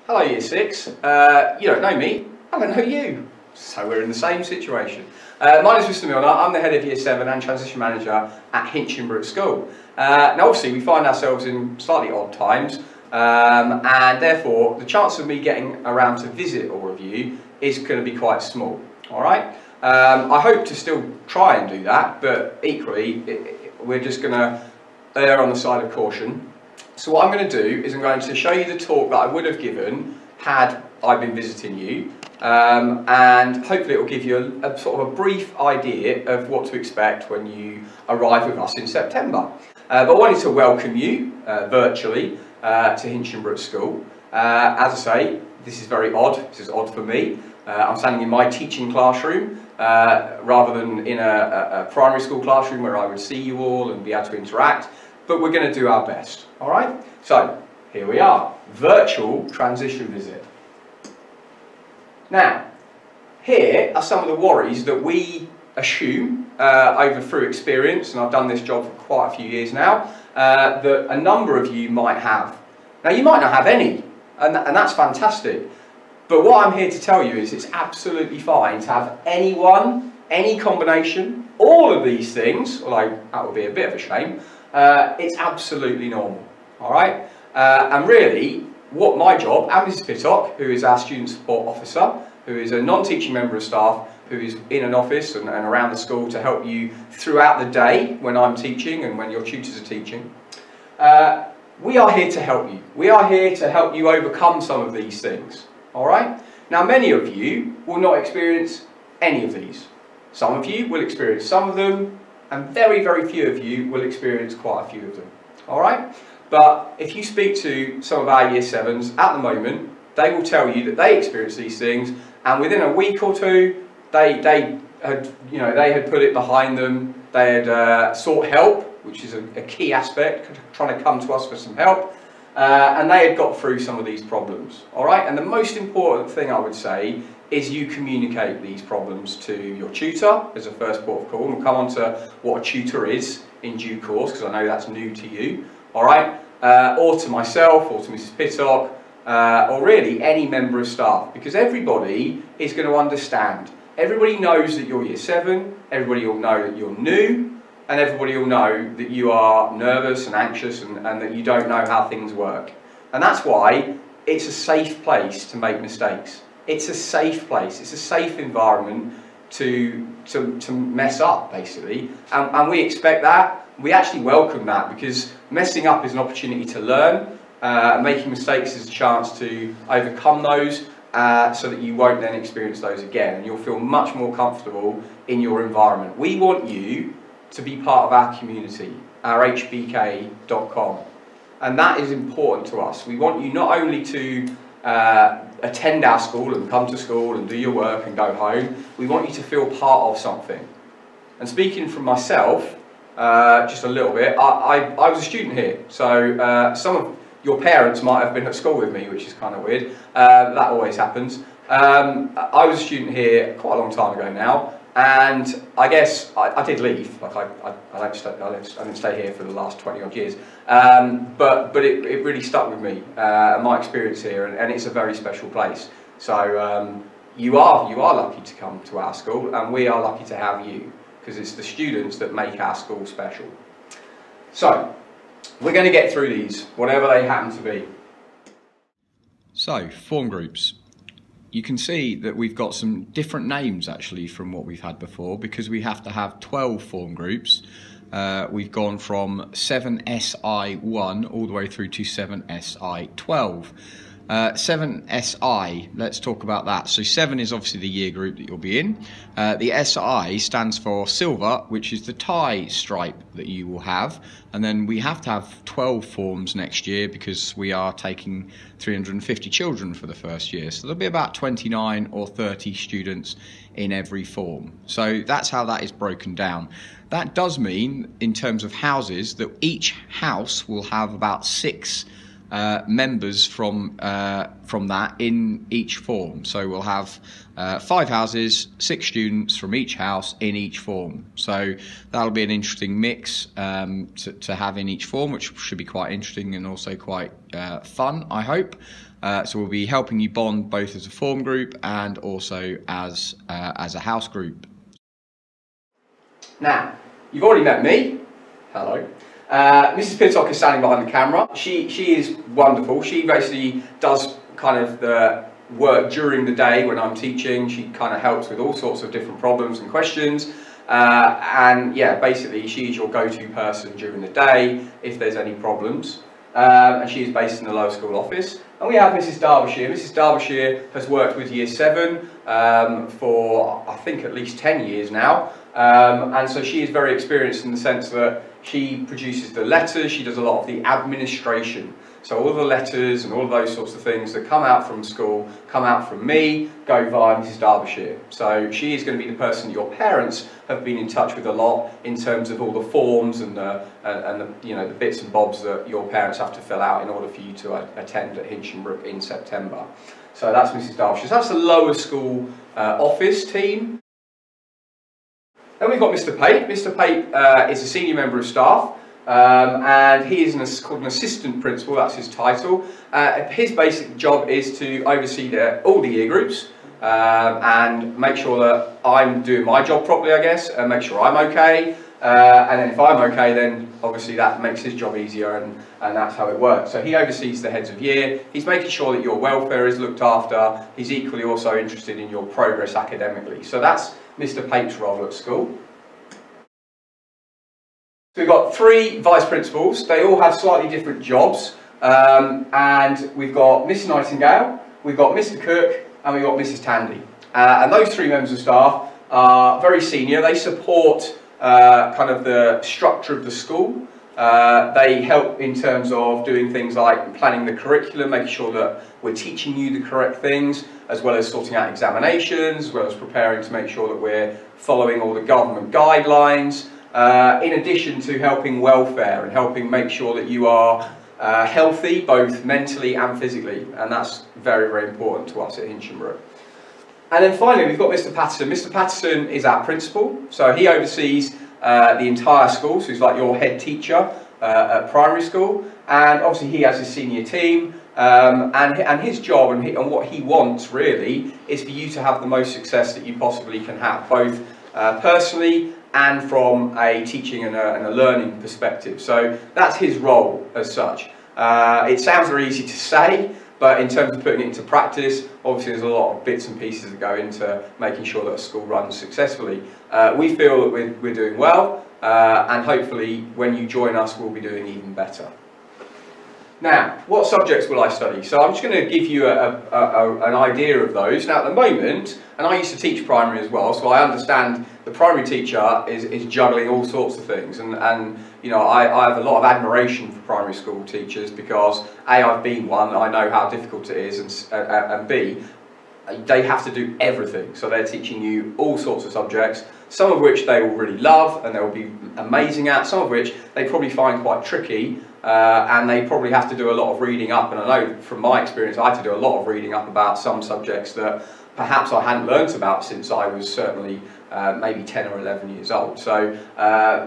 Hello Year 6, you don't know me, I don't know you, so we're in the same situation. My name is Mr Milner, I'm the head of Year 7 and Transition Manager at Hinchinbrook School. Now obviously we find ourselves in slightly odd times and therefore the chance of me getting around to visit all of you is going to be quite small, alright? I hope to still try and do that, but equally we're just going to err on the side of caution. So what I'm going to do is I'm going to show you the talk that I would have given had I been visiting you, and hopefully it will give you a sort of a brief idea of what to expect when you arrive with us in September. But I wanted to welcome you virtually to Hinchinbrook School. As I say, this is very odd, this is odd for me. I'm standing in my teaching classroom rather than in a primary school classroom where I would see you all and be able to interact. But we're going to do our best, all right? So, here we are, virtual transition visit. Now, here are some of the worries that we assume through experience, and I've done this job for quite a few years now, that a number of you might have. Now, you might not have any, and that's fantastic. But what I'm here to tell you is it's absolutely fine to have anyone, any combination, all of these things, although that would be a bit of a shame. It's absolutely normal, all right? And really, what my job, and Mrs Pittock, who is our student support officer, who is a non-teaching member of staff, who is in an office and around the school to help you throughout the day when I'm teaching and when your tutors are teaching, we are here to help you. We are here to help you overcome some of these things, all right? Now, many of you will not experience any of these. Some of you will experience some of them, and very, very few of you will experience quite a few of them, all right? But if you speak to some of our Year 7s at the moment, they will tell you that they experience these things, and within a week or two, they had put it behind them. They had sought help, which is a key aspect, trying to come to us for some help, and they had got through some of these problems, all right? And the most important thing I would say is you communicate these problems to your tutor as a first port of call, and we'll come on to what a tutor is in due course, because I know that's new to you, all right? Or to myself, or to Mrs Pittock, or really any member of staff, because everybody is going to understand. Everybody knows that you're Year 7, everybody will know that you're new, and everybody will know that you are nervous and anxious and that you don't know how things work. And that's why it's a safe place to make mistakes. It's a safe place, it's a safe environment to mess up, basically. And we expect that, we actually welcome that, because messing up is an opportunity to learn, making mistakes is a chance to overcome those, so that you won't then experience those again, and you'll feel much more comfortable in your environment. We want you to be part of our community, our hbk.com, and that is important to us. We want you not only to attend our school and come to school and do your work and go home, we want you to feel part of something. And speaking from myself, just a little bit, I was a student here, so some of your parents might have been at school with me, which is kind of weird. That always happens. I was a student here quite a long time ago now, and I guess I did leave. Like I didn't stay here for the last 20 odd years, but it really stuck with me, my experience here, and it's a very special place. So you are lucky to come to our school, and we are lucky to have you, because it's the students that make our school special. So we're going to get through these, whatever they happen to be. So, form groups. You can see that we've got some different names actually from what we've had before, because we have to have 12 form groups. We've gone from 7SI1 all the way through to 7SI12. 7SI, let's talk about that. So 7 is obviously the year group that you'll be in. The SI stands for silver, which is the tie stripe that you will have. And then we have to have 12 forms next year, because we are taking 350 children for the first year. So there'll be about 29 or 30 students in every form. So that's how that is broken down. That does mean, in terms of houses, that each house will have about 6 members from that in each form. So we'll have 5 houses, 6 students from each house in each form. So that'll be an interesting mix to have in each form, which should be quite interesting and also quite fun, I hope. So we'll be helping you bond both as a form group and also as a house group. Now, you've already met me. Hello. Mrs. Pittock is standing behind the camera. She is wonderful. She basically does kind of the work during the day when I'm teaching. She kind of helps with all sorts of different problems and questions. And yeah, basically she's your go-to person during the day if there's any problems. And she is based in the lower school office. And we have Mrs. Derbyshire. Mrs. Derbyshire has worked with Year 7 for I think at least 10 years now. And so she is very experienced in the sense that she produces the letters, she does a lot of the administration. So all the letters and all of those sorts of things that come out from school, come out from me, go via Mrs. Derbyshire. So she is going to be the person your parents have been in touch with a lot in terms of all the forms and the the bits and bobs that your parents have to fill out in order for you to attend at Hinchinbrook in September. So that's Mrs. Derbyshire. So that's the lower school office team. Then we've got Mr. Pape. Mr. Pape is a senior member of staff. And he is called an assistant principal, that's his title. His basic job is to oversee all the year groups and make sure that I'm doing my job properly, I guess, and make sure I'm okay. And then if I'm okay, then obviously that makes his job easier, and that's how it works. So he oversees the heads of year. He's making sure that your welfare is looked after. He's equally also interested in your progress academically. So that's Mr. Pape's role at school. So we've got 3 vice principals. They all have slightly different jobs, and we've got Miss Nightingale, we've got Mr. Cook, and we've got Mrs. Tandy. And those 3 members of staff are very senior. They support kind of the structure of the school. They help in terms of doing things like planning the curriculum, making sure that we're teaching you the correct things, as well as sorting out examinations, as well as preparing to make sure that we're following all the government guidelines. In addition to helping welfare and helping make sure that you are healthy both mentally and physically, and that's very, very important to us at Hinchinbrook. And then finally we've got Mr. Patterson. Mr. Patterson is our principal, so he oversees the entire school, so he's like your head teacher at primary school, and obviously he has his senior team, and his job and what he wants really is for you to have the most success that you possibly can have, both personally and from a teaching and a learning perspective. So that's his role as such. It sounds very easy to say, but in terms of putting it into practice, obviously there's a lot of bits and pieces that go into making sure that a school runs successfully. We feel that we're doing well, and hopefully when you join us we'll be doing even better. Now, what subjects will I study? So I'm just going to give you an idea of those. Now at the moment, and I used to teach primary as well, so I understand the primary teacher is juggling all sorts of things, and you know, I have a lot of admiration for primary school teachers because A, I've been one, I know how difficult it is, and B, they have to do everything. So they're teaching you all sorts of subjects, some of which they will really love and they'll be amazing at, some of which they probably find quite tricky, and they probably have to do a lot of reading up. And I know from my experience I had to do a lot of reading up about some subjects that perhaps I hadn't learnt about since I was certainly maybe 10 or 11 years old. So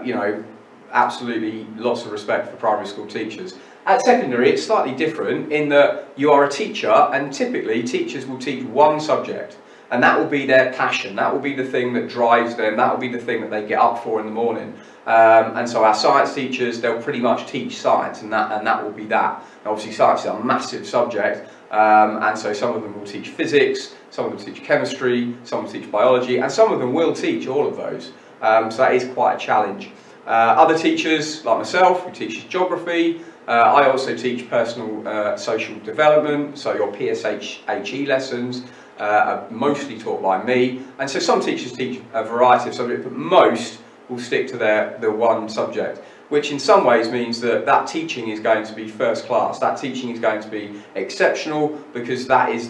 you know, absolutely lots of respect for primary school teachers. At secondary it's slightly different in that you are a teacher, and typically teachers will teach one subject, and that will be their passion, that will be the thing that drives them, that will be the thing that they get up for in the morning. And so our science teachers, they'll pretty much teach science, and that will be that. And obviously science is a massive subject, and so some of them will teach physics, some of them teach chemistry, some will teach biology, and some of them will teach all of those. So that is quite a challenge. Other teachers, like myself, who teaches geography, I also teach personal social development, so your PSHE lessons are mostly taught by me, and so some teachers teach a variety of subjects, but most will stick to their one subject, which in some ways means that that teaching is going to be first class. That teaching is going to be exceptional, because that is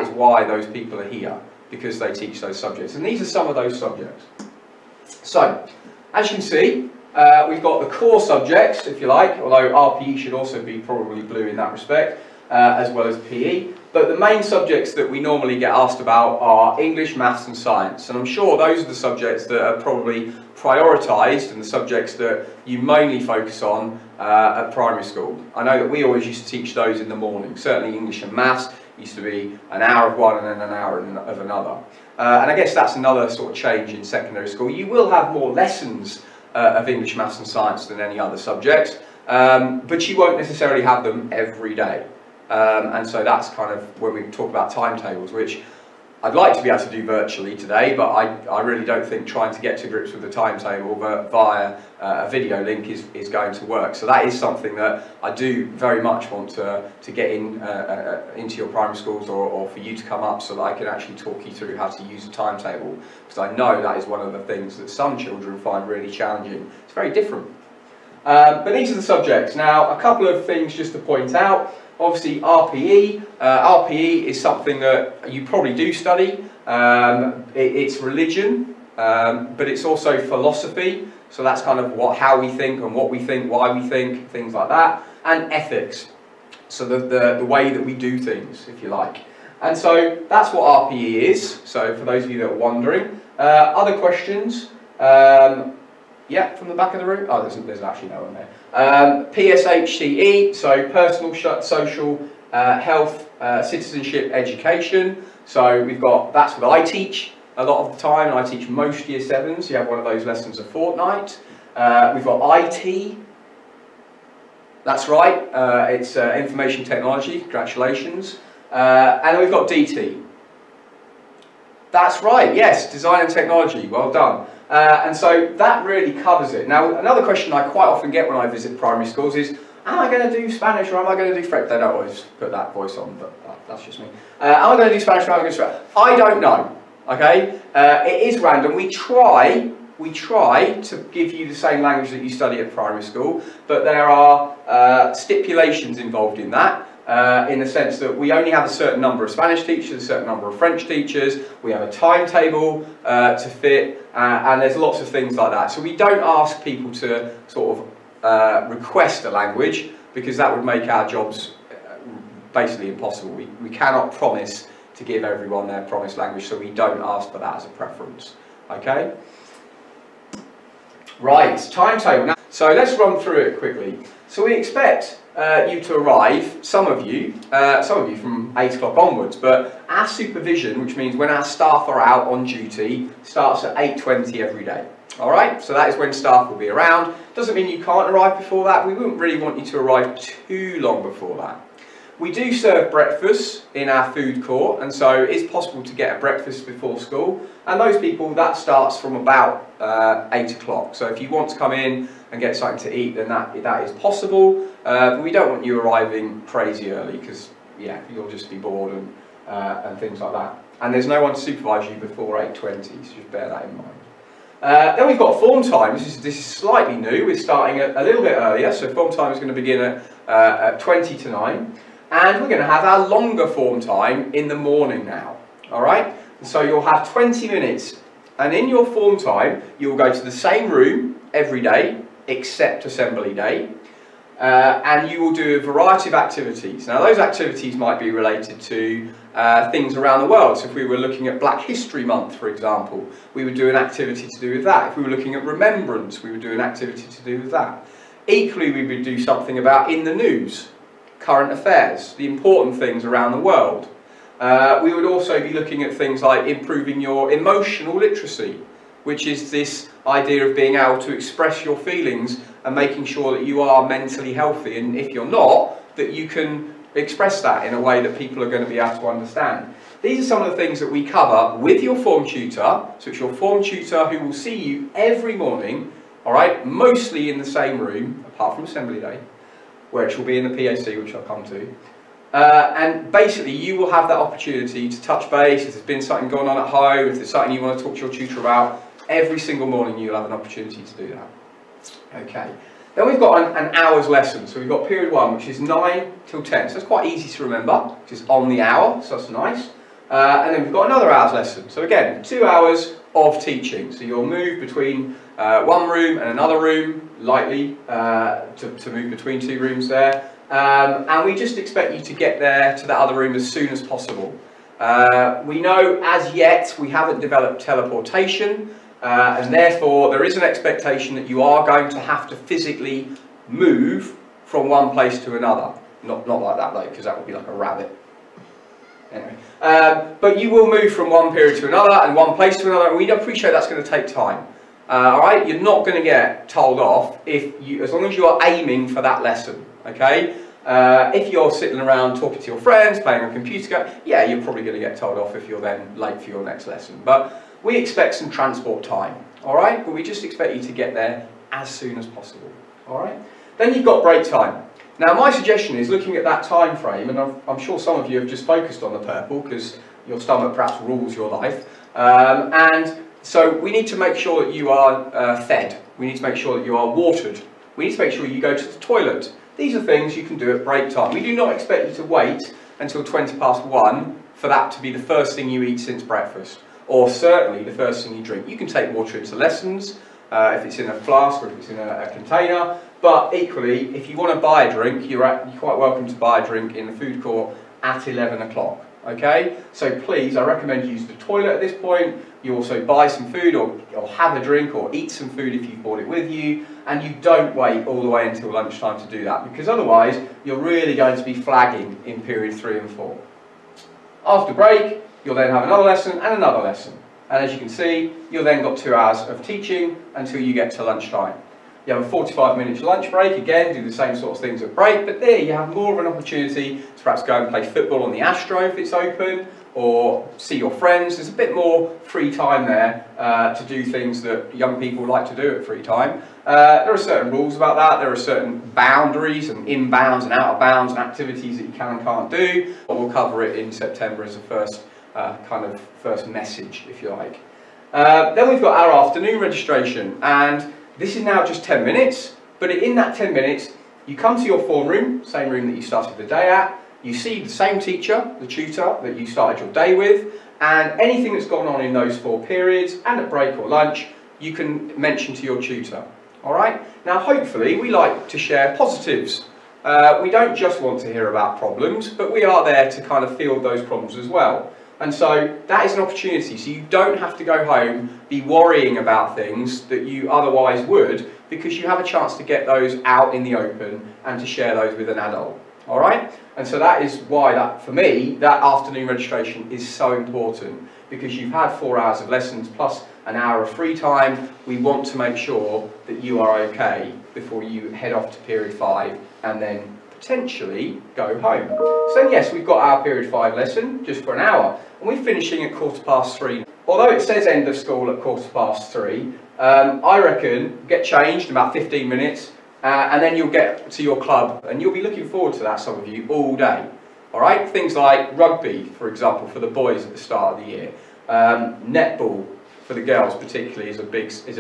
why those people are here, because they teach those subjects, and these are some of those subjects. So, as you can see, we've got the core subjects, if you like, although RPE should also be probably blue in that respect, as well as PE. But the main subjects that we normally get asked about are English, maths and science. And I'm sure those are the subjects that are probably prioritised and the subjects that you mainly focus on at primary school. I know that we always used to teach those in the morning. Certainly English and maths used to be an hour of one and then an hour of another. And I guess that's another sort of change in secondary school. You will have more lessons of English, maths and science than any other subjects, but you won't necessarily have them every day. And so that's kind of when we talk about timetables, which I'd like to be able to do virtually today, but I really don't think trying to get to grips with the timetable via a video link is going to work. So that is something that I do very much want to get into your primary schools or for you to come up so that I can actually talk you through how to use a timetable, because I know that is one of the things that some children find really challenging. It's very different. But these are the subjects. Now, a couple of things just to point out. Obviously RPE. RPE is something that you probably do study. It's religion, but it's also philosophy. So that's kind of how we think and what we think, why we think, things like that. And ethics. So the way that we do things, if you like. And so that's what RPE is. So for those of you that are wondering. Other questions? Yeah, from the back of the room. Oh, there's actually no one there. PSHCE, so personal, social, health, citizenship, education. So we've got, that's what I teach a lot of the time, and I teach most year 7s. You have one of those lessons a fortnight. We've got IT. That's right, it's information technology, congratulations. And then we've got DT. That's right, yes, design and technology, well done. And so that really covers it. Now, another question I quite often get when I visit primary schools is, am I going to do Spanish or am I going to do French? They don't always put that voice on, but that's just me. Am I going to do Spanish or am I going to do French? I don't know, okay? It is random. We try to give you the same language that you study at primary school, but there are stipulations involved in that. In the sense that we only have a certain number of Spanish teachers, a certain number of French teachers, we have a timetable to fit, and there's lots of things like that. So we don't ask people to sort of request a language, because that would make our jobs basically impossible. We cannot promise to give everyone their promised language, so we don't ask for that as a preference. Okay? Right, timetable. Now, so let's run through it quickly. So we expect you to arrive, some of you from 8 o'clock onwards, but our supervision, which means when our staff are out on duty, starts at 8:20 every day. Alright, so that is when staff will be around. Doesn't mean you can't arrive before that. We wouldn't really want you to arrive too long before that. We do serve breakfast in our food court, and so it's possible to get a breakfast before school, and those people, that starts from about 8 o'clock. So if you want to come in and get something to eat, then that is possible, but we don't want you arriving crazy early, because yeah, you'll just be bored and things like that. And there's no one to supervise you before 8:20, so just bear that in mind. Then we've got form time. This is slightly new. We're starting a little bit earlier, so form time is going to begin at 20 to 9. And we're going to have our longer form time in the morning now. Alright? So you'll have 20 minutes. And in your form time, you'll go to the same room every day, except assembly day. And you will do a variety of activities. Now those activities might be related to things around the world. So if we were looking at Black History Month, for example, we would do an activity to do with that. If we were looking at Remembrance, we would do an activity to do with that. Equally, we would do something about in the news, current affairs, the important things around the world. We would also be looking at things like improving your emotional literacy, which is this idea of being able to express your feelings and making sure that you are mentally healthy, and if you're not, that you can express that in a way that people are going to be able to understand. These are some of the things that we cover with your form tutor. So it's your form tutor who will see you every morning, alright, mostly in the same room, apart from assembly day, which will be in the PAC, which I'll come to. And basically you will have that opportunity to touch base if there's been something going on at home, if there's something you want to talk to your tutor about. Every single morning you'll have an opportunity to do that. Okay. Then we've got an hour's lesson. So we've got period 1, which is 9 till 10. So it's quite easy to remember, which is on the hour, so that's nice. And then we've got another hour's lesson. So again, 2 hours of teaching. So you'll move between one room and another room, lightly, to move between 2 rooms there. And we just expect you to get there to that other room as soon as possible. We know as yet we haven't developed teleportation, and therefore there is an expectation that you are going to have to physically move from one place to another. Not like that though, because that would be like a rabbit. Anyway, but you will move from one period to another and one place to another, and we appreciate that's going to take time. Alright, you're not going to get told off as long as you are aiming for that lesson, okay? If you're sitting around talking to your friends, playing on a computer, yeah, you're probably going to get told off if you're then late for your next lesson. But we expect some transport time, alright? But we just expect you to get there as soon as possible, alright? Then you've got break time. Now my suggestion is looking at that time frame, and I'm sure some of you have just focused on the purple because your stomach perhaps rules your life, and so we need to make sure that you are fed, we need to make sure that you are watered, we need to make sure you go to the toilet. These are things you can do at break time. We do not expect you to wait until 1:20 for that to be the first thing you eat since breakfast, or certainly the first thing you drink. You can take water into lessons, if it's in a flask or if it's in a container, but equally, if you want to buy a drink, you're quite welcome to buy a drink in the food court at 11 o'clock. Okay, so please, I recommend you use the toilet at this point. You also buy some food or have a drink or eat some food if you've brought it with you, and you don't wait all the way until lunchtime to do that, because otherwise you're really going to be flagging in period 3 and 4. After break, you'll then have another lesson and another lesson, and as you can see, you've then got 2 hours of teaching until you get to lunchtime. You have a 45-minute lunch break, again, do the same sort of things at break, but there you have more of an opportunity to perhaps go and play football on the Astro if it's open, or see your friends. There's a bit more free time there to do things that young people like to do at free time. There are certain rules about that, there are certain boundaries and inbounds and out of bounds and activities that you can and can't do, but we'll cover it in September as a first message, if you like. Then we've got our afternoon registration, and this is now just 10 minutes, but in that 10 minutes, you come to your form room, same room that you started the day at, you see the same teacher, the tutor that you started your day with, and anything that's gone on in those 4 periods, and at break or lunch, you can mention to your tutor. Alright? Now hopefully, we like to share positives. We don't just want to hear about problems, but we are there to kind of field those problems as well. And so that is an opportunity, so you don't have to go home, be worrying about things that you otherwise would, because you have a chance to get those out in the open and to share those with an adult. Alright? And so that is why, for me, that afternoon registration is so important, because you've had 4 hours of lessons plus an hour of free time. We want to make sure that you are okay before you head off to period 5 and then potentially go home. So yes, we've got our period 5 lesson just for an hour, and we're finishing at 3:15. Although it says end of school at 3:15, I reckon get changed in about 15 minutes, and then you'll get to your club, and you'll be looking forward to that, some of you, all day. Alright, things like rugby, for example, for the boys at the start of the year. Netball, for the girls particularly, is a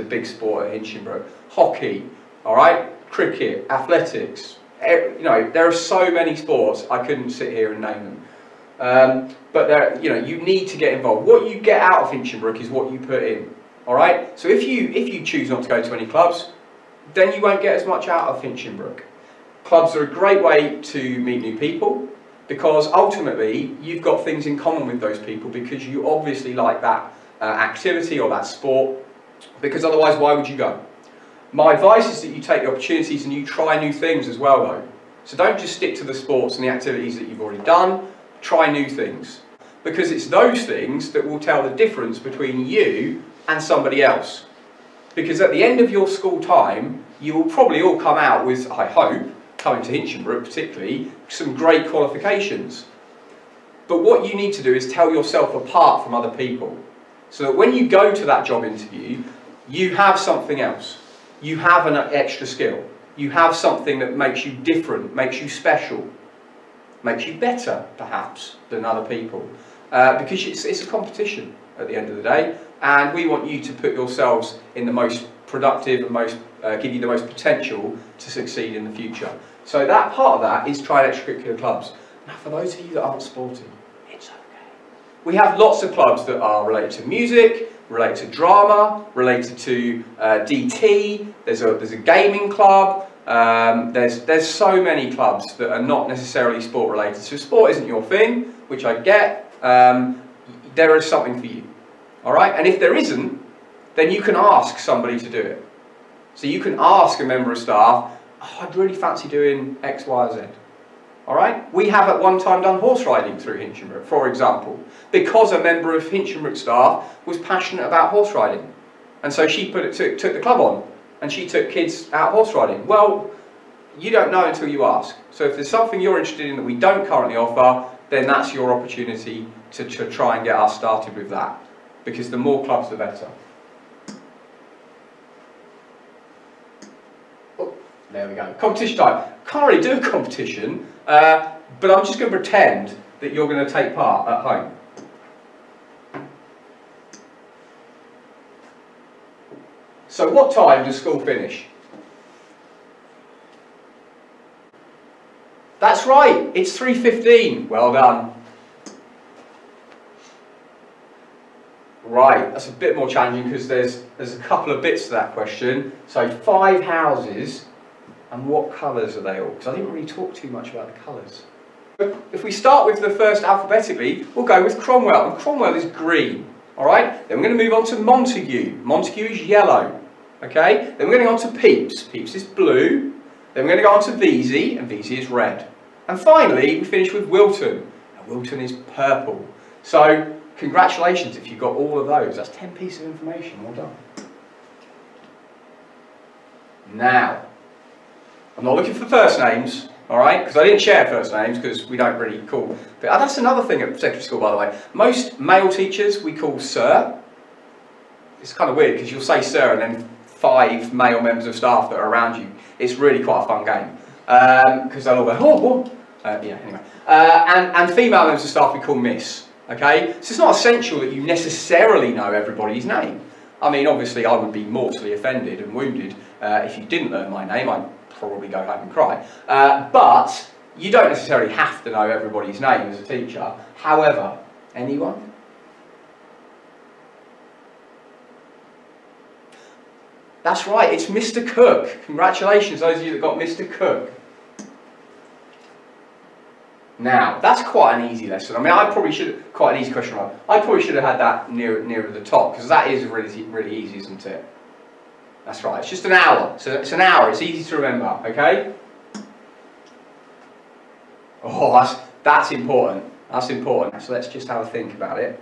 big sport at Hinchinbrook. Hockey, alright, cricket, athletics. You know, there are so many sports, I couldn't sit here and name them. But you need to get involved. What you get out of Hinchinbrook is what you put in. Alright? So if you choose not to go to any clubs, then you won't get as much out of Hinchinbrook. Clubs are a great way to meet new people, because ultimately you've got things in common with those people, because you obviously like that activity or that sport, because otherwise why would you go? My advice is that you take the opportunities and you try new things as well though. So don't just stick to the sports and the activities that you've already done, try new things. Because it's those things that will tell the difference between you and somebody else. Because at the end of your school time, you will probably all come out with, I hope, coming to Hinchinbrook particularly, some great qualifications. But what you need to do is tell yourself apart from other people. So that when you go to that job interview, you have something else. You have an extra skill. You have something that makes you different, makes you special, makes you better, perhaps, than other people. Because it's a competition at the end of the day, and we want you to put yourselves in the most productive and give you the most potential to succeed in the future. So that part of that is try extracurricular clubs. Now for those of you that aren't sporty, it's okay. We have lots of clubs that are related to music, related to drama, related to DT. There's a gaming club. There's so many clubs that are not necessarily sport related. So if sport isn't your thing, which I get, there is something for you. All right, and if there isn't, then you can ask somebody to do it. So you can ask a member of staff, oh, I'd really fancy doing X, Y, or Z. All right, we have at one time done horse riding through Hinchinbrook, for example, because a member of Hinchinbrook staff was passionate about horse riding. And so she took the club on, and she took kids out horse riding. Well, you don't know until you ask. So if there's something you're interested in that we don't currently offer, then that's your opportunity to try and get us started with that. Because the more clubs, the better. Oh, there we go. Competition time. Can't really do a competition, but I'm just going to pretend that you're going to take part at home. So what time does school finish? That's right, it's 3:15. Well done. Right, that's a bit more challenging because there's a couple of bits to that question. So 5 houses, and what colours are they all? Because I didn't really talk too much about the colours. If we start with the first alphabetically, we'll go with Cromwell, and Cromwell is green. All right, then we're going to move on to Montague. Montague is yellow. Okay, then we're going to go on to Pepys. Pepys is blue. Then we're going to go on to Vesey, and Vesey is red. And finally, we finish with Wilton. Now, Wilton is purple. So, congratulations if you got all of those. That's 10 pieces of information. Well done. Now, I'm not looking for first names, all right? Because I didn't share first names because we don't really call. But that's another thing at secondary school, by the way. Most male teachers we call sir. It's kind of weird because you'll say sir and then 5 male members of staff that are around you. It's really quite a fun game. Because they'll all go, oh, what? Yeah, anyway. And female members of staff we call miss. Okay? So it's not essential that you necessarily know everybody's name. I mean, obviously I would be mortally offended and wounded if you didn't learn my name. I'd probably go home and cry. But you don't necessarily have to know everybody's name as a teacher. However, anyone? That's right, it's Mr. Cook. Congratulations, those of you that got Mr. Cook. Now, that's quite an easy lesson. I mean, I probably should, quite an easy question. I probably should have had that nearer the top, because that is really, really easy, isn't it? That's right, it's just an hour. So it's an hour, it's easy to remember, okay? Oh, that's important. That's important. So let's just have a think about it.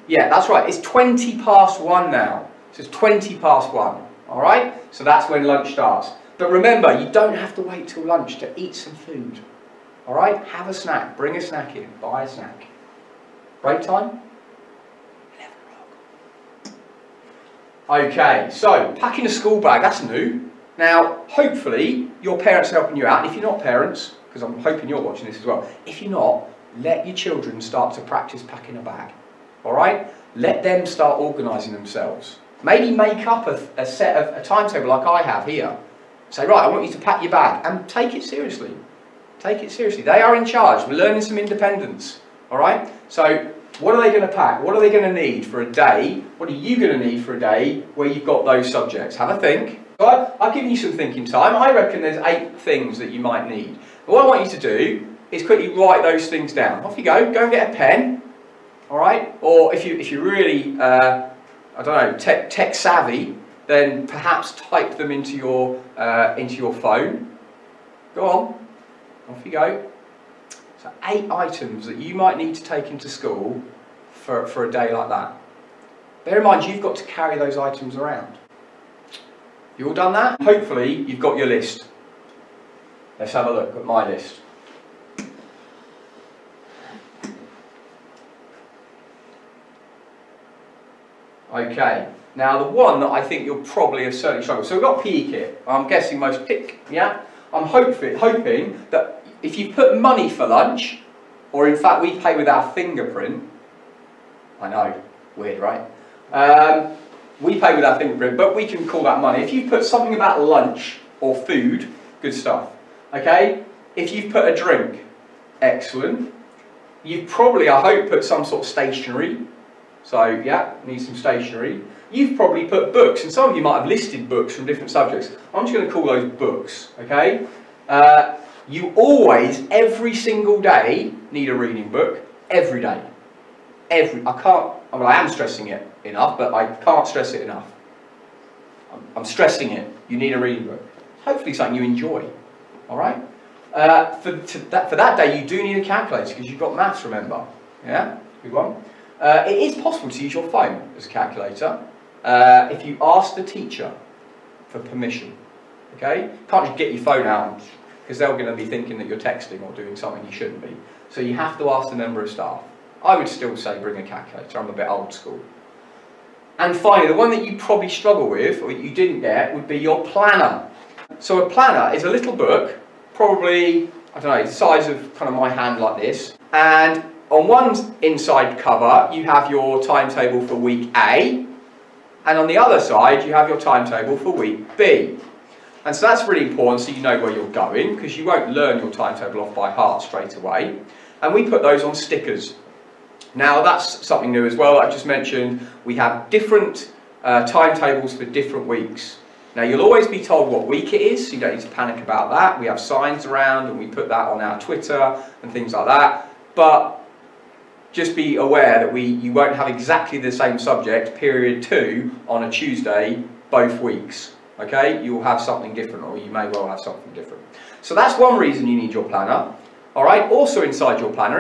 Yeah, that's right, it's 1:20 now. So it's 1:20, all right? So that's when lunch starts. But remember, you don't have to wait till lunch to eat some food. All right? Have a snack. Bring a snack in. Buy a snack. Break time? 11 o'clock. Okay, so packing a school bag, that's new. Now, hopefully, your parents are helping you out. And if you're not parents, because I'm hoping you're watching this as well, if you're not, let your children start to practice packing a bag. All right? Let them start organising themselves. Maybe make up a timetable like I have here. Say, right, I want you to pack your bag, and take it seriously. Take it seriously. They are in charge. We're learning some independence. All right? So, what are they going to pack? What are they going to need for a day? What are you going to need for a day where you've got those subjects? Have a think. So I've given you some thinking time. I reckon there's 8 things that you might need. But what I want you to do is quickly write those things down. Off you go. Go and get a pen. All right? Or if you're really, I don't know, tech savvy, then perhaps type them into your phone. Go on. Off you go. So 8 items that you might need to take into school for a day like that. Bear in mind, you've got to carry those items around. You all done that? Hopefully, you've got your list. Let's have a look at my list. Okay, now the one that I think you'll probably have certainly struggled. So we've got PE kit. I'm guessing most tick, yeah? I'm hoping that if you put money for lunch, or in fact we pay with our fingerprint, I know, weird, right? We pay with our fingerprint, but we can call that money. If you put something about lunch or food, good stuff, okay? If you've put a drink, Excellent. You've probably, I hope, put some sort of stationery. So yeah, need some stationery. You've probably put books, and some of you might have listed books from different subjects. I'm just going to call those books, okay? You always, every single day, need a reading book. Every day. I am stressing it enough, but I can't stress it enough. I'm stressing it. You need a reading book. Hopefully something you enjoy, all right? For that day, you do need a calculator because you've got maths, remember? Yeah? Good one. It is possible to use your phone as a calculator if you ask the teacher for permission. Okay? You can't just get your phone out because they're going to be thinking that you're texting or doing something you shouldn't be. So you have to ask the member of staff. I would still say bring a calculator. I'm a bit old school. And finally, the one that you probably struggle with, or you didn't get, would be your planner. So a planner is a little book, probably, I don't know, the size of kind of my hand like this. And on one inside cover, you have your timetable for week A. And on the other side, you have your timetable for week B. And so that's really important so you know where you're going, because you won't learn your timetable off by heart straight away. And we put those on stickers. Now that's something new as well. I've just mentioned we have different timetables for different weeks. Now you'll always be told what week it is, so you don't need to panic about that. We have signs around and we put that on our Twitter and things like that. But just be aware that you won't have exactly the same subject, period 2, on a Tuesday, both weeks. Okay? You will have something different, or you may well have something different. So that's one reason you need your planner. Alright, also inside your planner,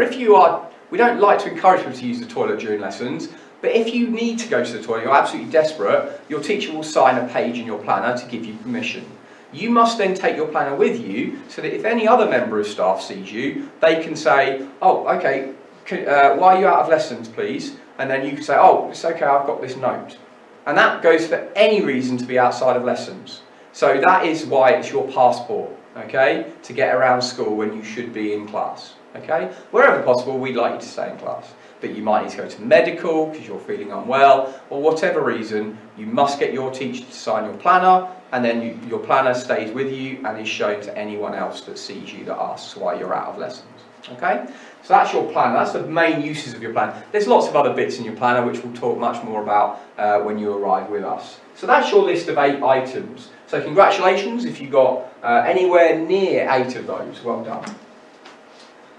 we don't like to encourage people to use the toilet during lessons, but if you need to go to the toilet, you're absolutely desperate, your teacher will sign a page in your planner to give you permission. You must then take your planner with you, so that if any other member of staff sees you, they can say, oh, okay, why are you out of lessons, please? And then you can say, oh, it's okay, I've got this note. And that goes for any reason to be outside of lessons. So that is why it's your passport, okay, to get around school when you should be in class, okay? Wherever possible, we'd like you to stay in class. But you might need to go to medical because you're feeling unwell, or whatever reason, you must get your teacher to sign your planner, and then your planner stays with you and is shown to anyone else that sees you that asks why you're out of lessons. Okay? So that's your planner, that's the main uses of your planner. There's lots of other bits in your planner which we'll talk much more about when you arrive with us. So that's your list of 8 items. So congratulations if you got anywhere near 8 of those, well done.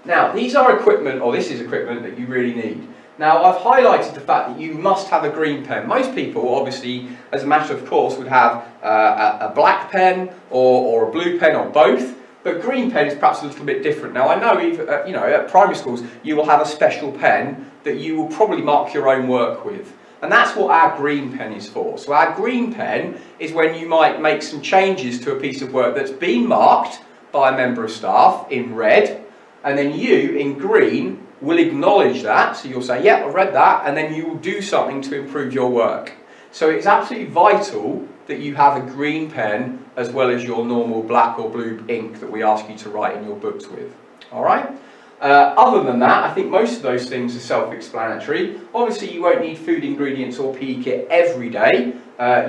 Now these are equipment, or this is equipment that you really need. Now I've highlighted the fact that you must have a green pen. Most people obviously, as a matter of course, would have a black pen or a blue pen or both. But green pen is perhaps a little bit different. Now I know even, at primary schools you will have a special pen that you will probably mark your own work with. And that's what our green pen is for. So our green pen is when you might make some changes to a piece of work that's been marked by a member of staff in red, and then you, in green, will acknowledge that. So you'll say, yep, I've read that, and then you will do something to improve your work. So it's absolutely vital that you have a green pen as well as your normal black or blue ink that we ask you to write in your books with. Alright? Other than that, I think most of those things are self-explanatory. Obviously you won't need food ingredients or PE kit every day.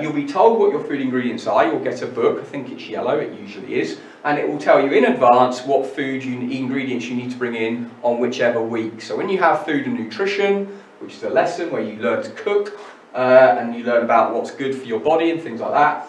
You'll be told what your food ingredients are. You'll get a book, I think it's yellow, it usually is, and it will tell you in advance what ingredients you need to bring in on whichever week. So when you have food and nutrition, which is a lesson where you learn to cook, and you learn about what's good for your body and things like that,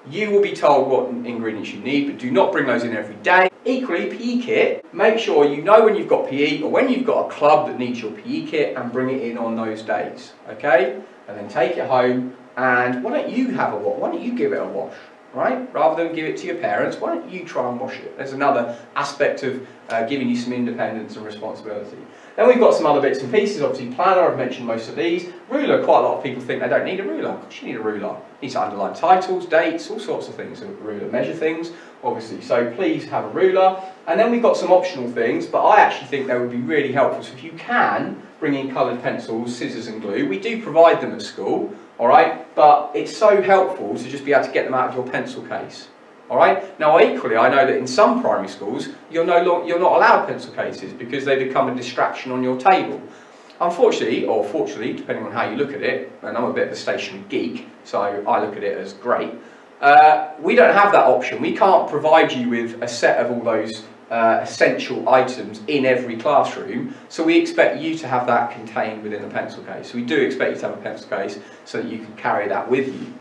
you will be told what ingredients you need, but do not bring those in every day. Equally, PE kit, make sure you know when you've got PE or when you've got a club that needs your PE kit and bring it in on those days, okay? And then take it home, and why don't you have a wash? Why don't you give it a wash, right? Rather than give it to your parents, why don't you try and wash it? There's another aspect of giving you some independence and responsibility. Then we've got some other bits and pieces, obviously planner, I've mentioned most of these. Ruler, quite a lot of people think they don't need a ruler. Of course you need a ruler. You need to underline titles, dates, all sorts of things. A ruler measure things, obviously. So please have a ruler. And then we've got some optional things, but I actually think they would be really helpful. So if you can, bring in coloured pencils, scissors and glue. We do provide them at school, alright? But it's so helpful to just be able to get them out of your pencil case. Alright? Now equally, I know that in some primary schools you're not allowed pencil cases because they become a distraction on your table. Unfortunately, or fortunately, depending on how you look at it, and I'm a bit of a stationery geek, so I look at it as great, we don't have that option. We can't provide you with a set of all those essential items in every classroom, so we expect you to have that contained within a pencil case. So we do expect you to have a pencil case so that you can carry that with you.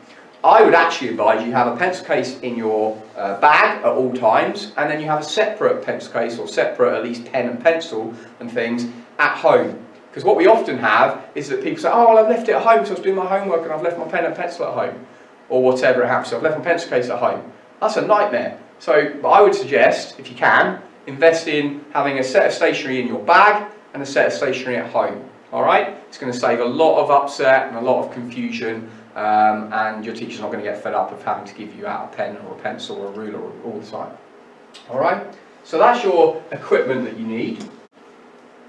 I would actually advise you have a pencil case in your bag at all times, and then you have a separate pencil case or separate at least pen and pencil and things at home. Because what we often have is that people say, oh, well, I've left it at home, so I was doing my homework and I've left my pen and pencil at home, or whatever it happens. So I've left my pencil case at home. That's a nightmare. So I would suggest, if you can, invest in having a set of stationery in your bag and a set of stationery at home. All right? It's going to save a lot of upset and a lot of confusion, and your teacher's not going to get fed up of having to give you out a pen or a pencil or a ruler all the time. All right? So that's your equipment that you need.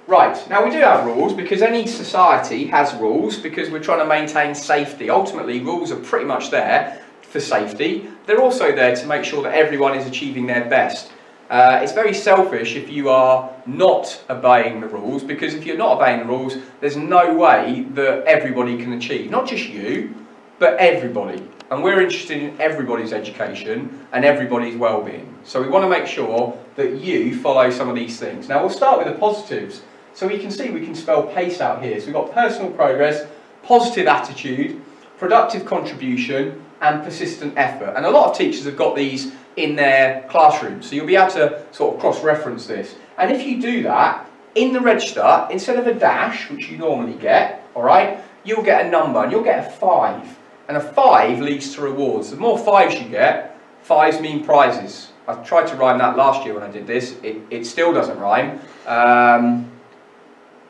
Right, now we do have rules because any society has rules because we're trying to maintain safety. Ultimately, rules are pretty much there for safety. They're also there to make sure that everyone is achieving their best. It's very selfish if you are not obeying the rules, because if you're not obeying the rules, there's no way that everybody can achieve. Not just you, but everybody. And we're interested in everybody's education and everybody's well-being. So we want to make sure that you follow some of these things. Now we'll start with the positives. So we can see we can spell PACE out here. So we've got personal progress, positive attitude, productive contribution, and persistent effort. And a lot of teachers have got these in their classrooms. So you'll be able to sort of cross-reference this. And if you do that, in the register, instead of a dash, which you normally get, all right, you'll get a number, and you'll get a 5. And a 5 leads to rewards. The more 5s you get, 5s mean prizes. I tried to rhyme that last year when I did this. It still doesn't rhyme.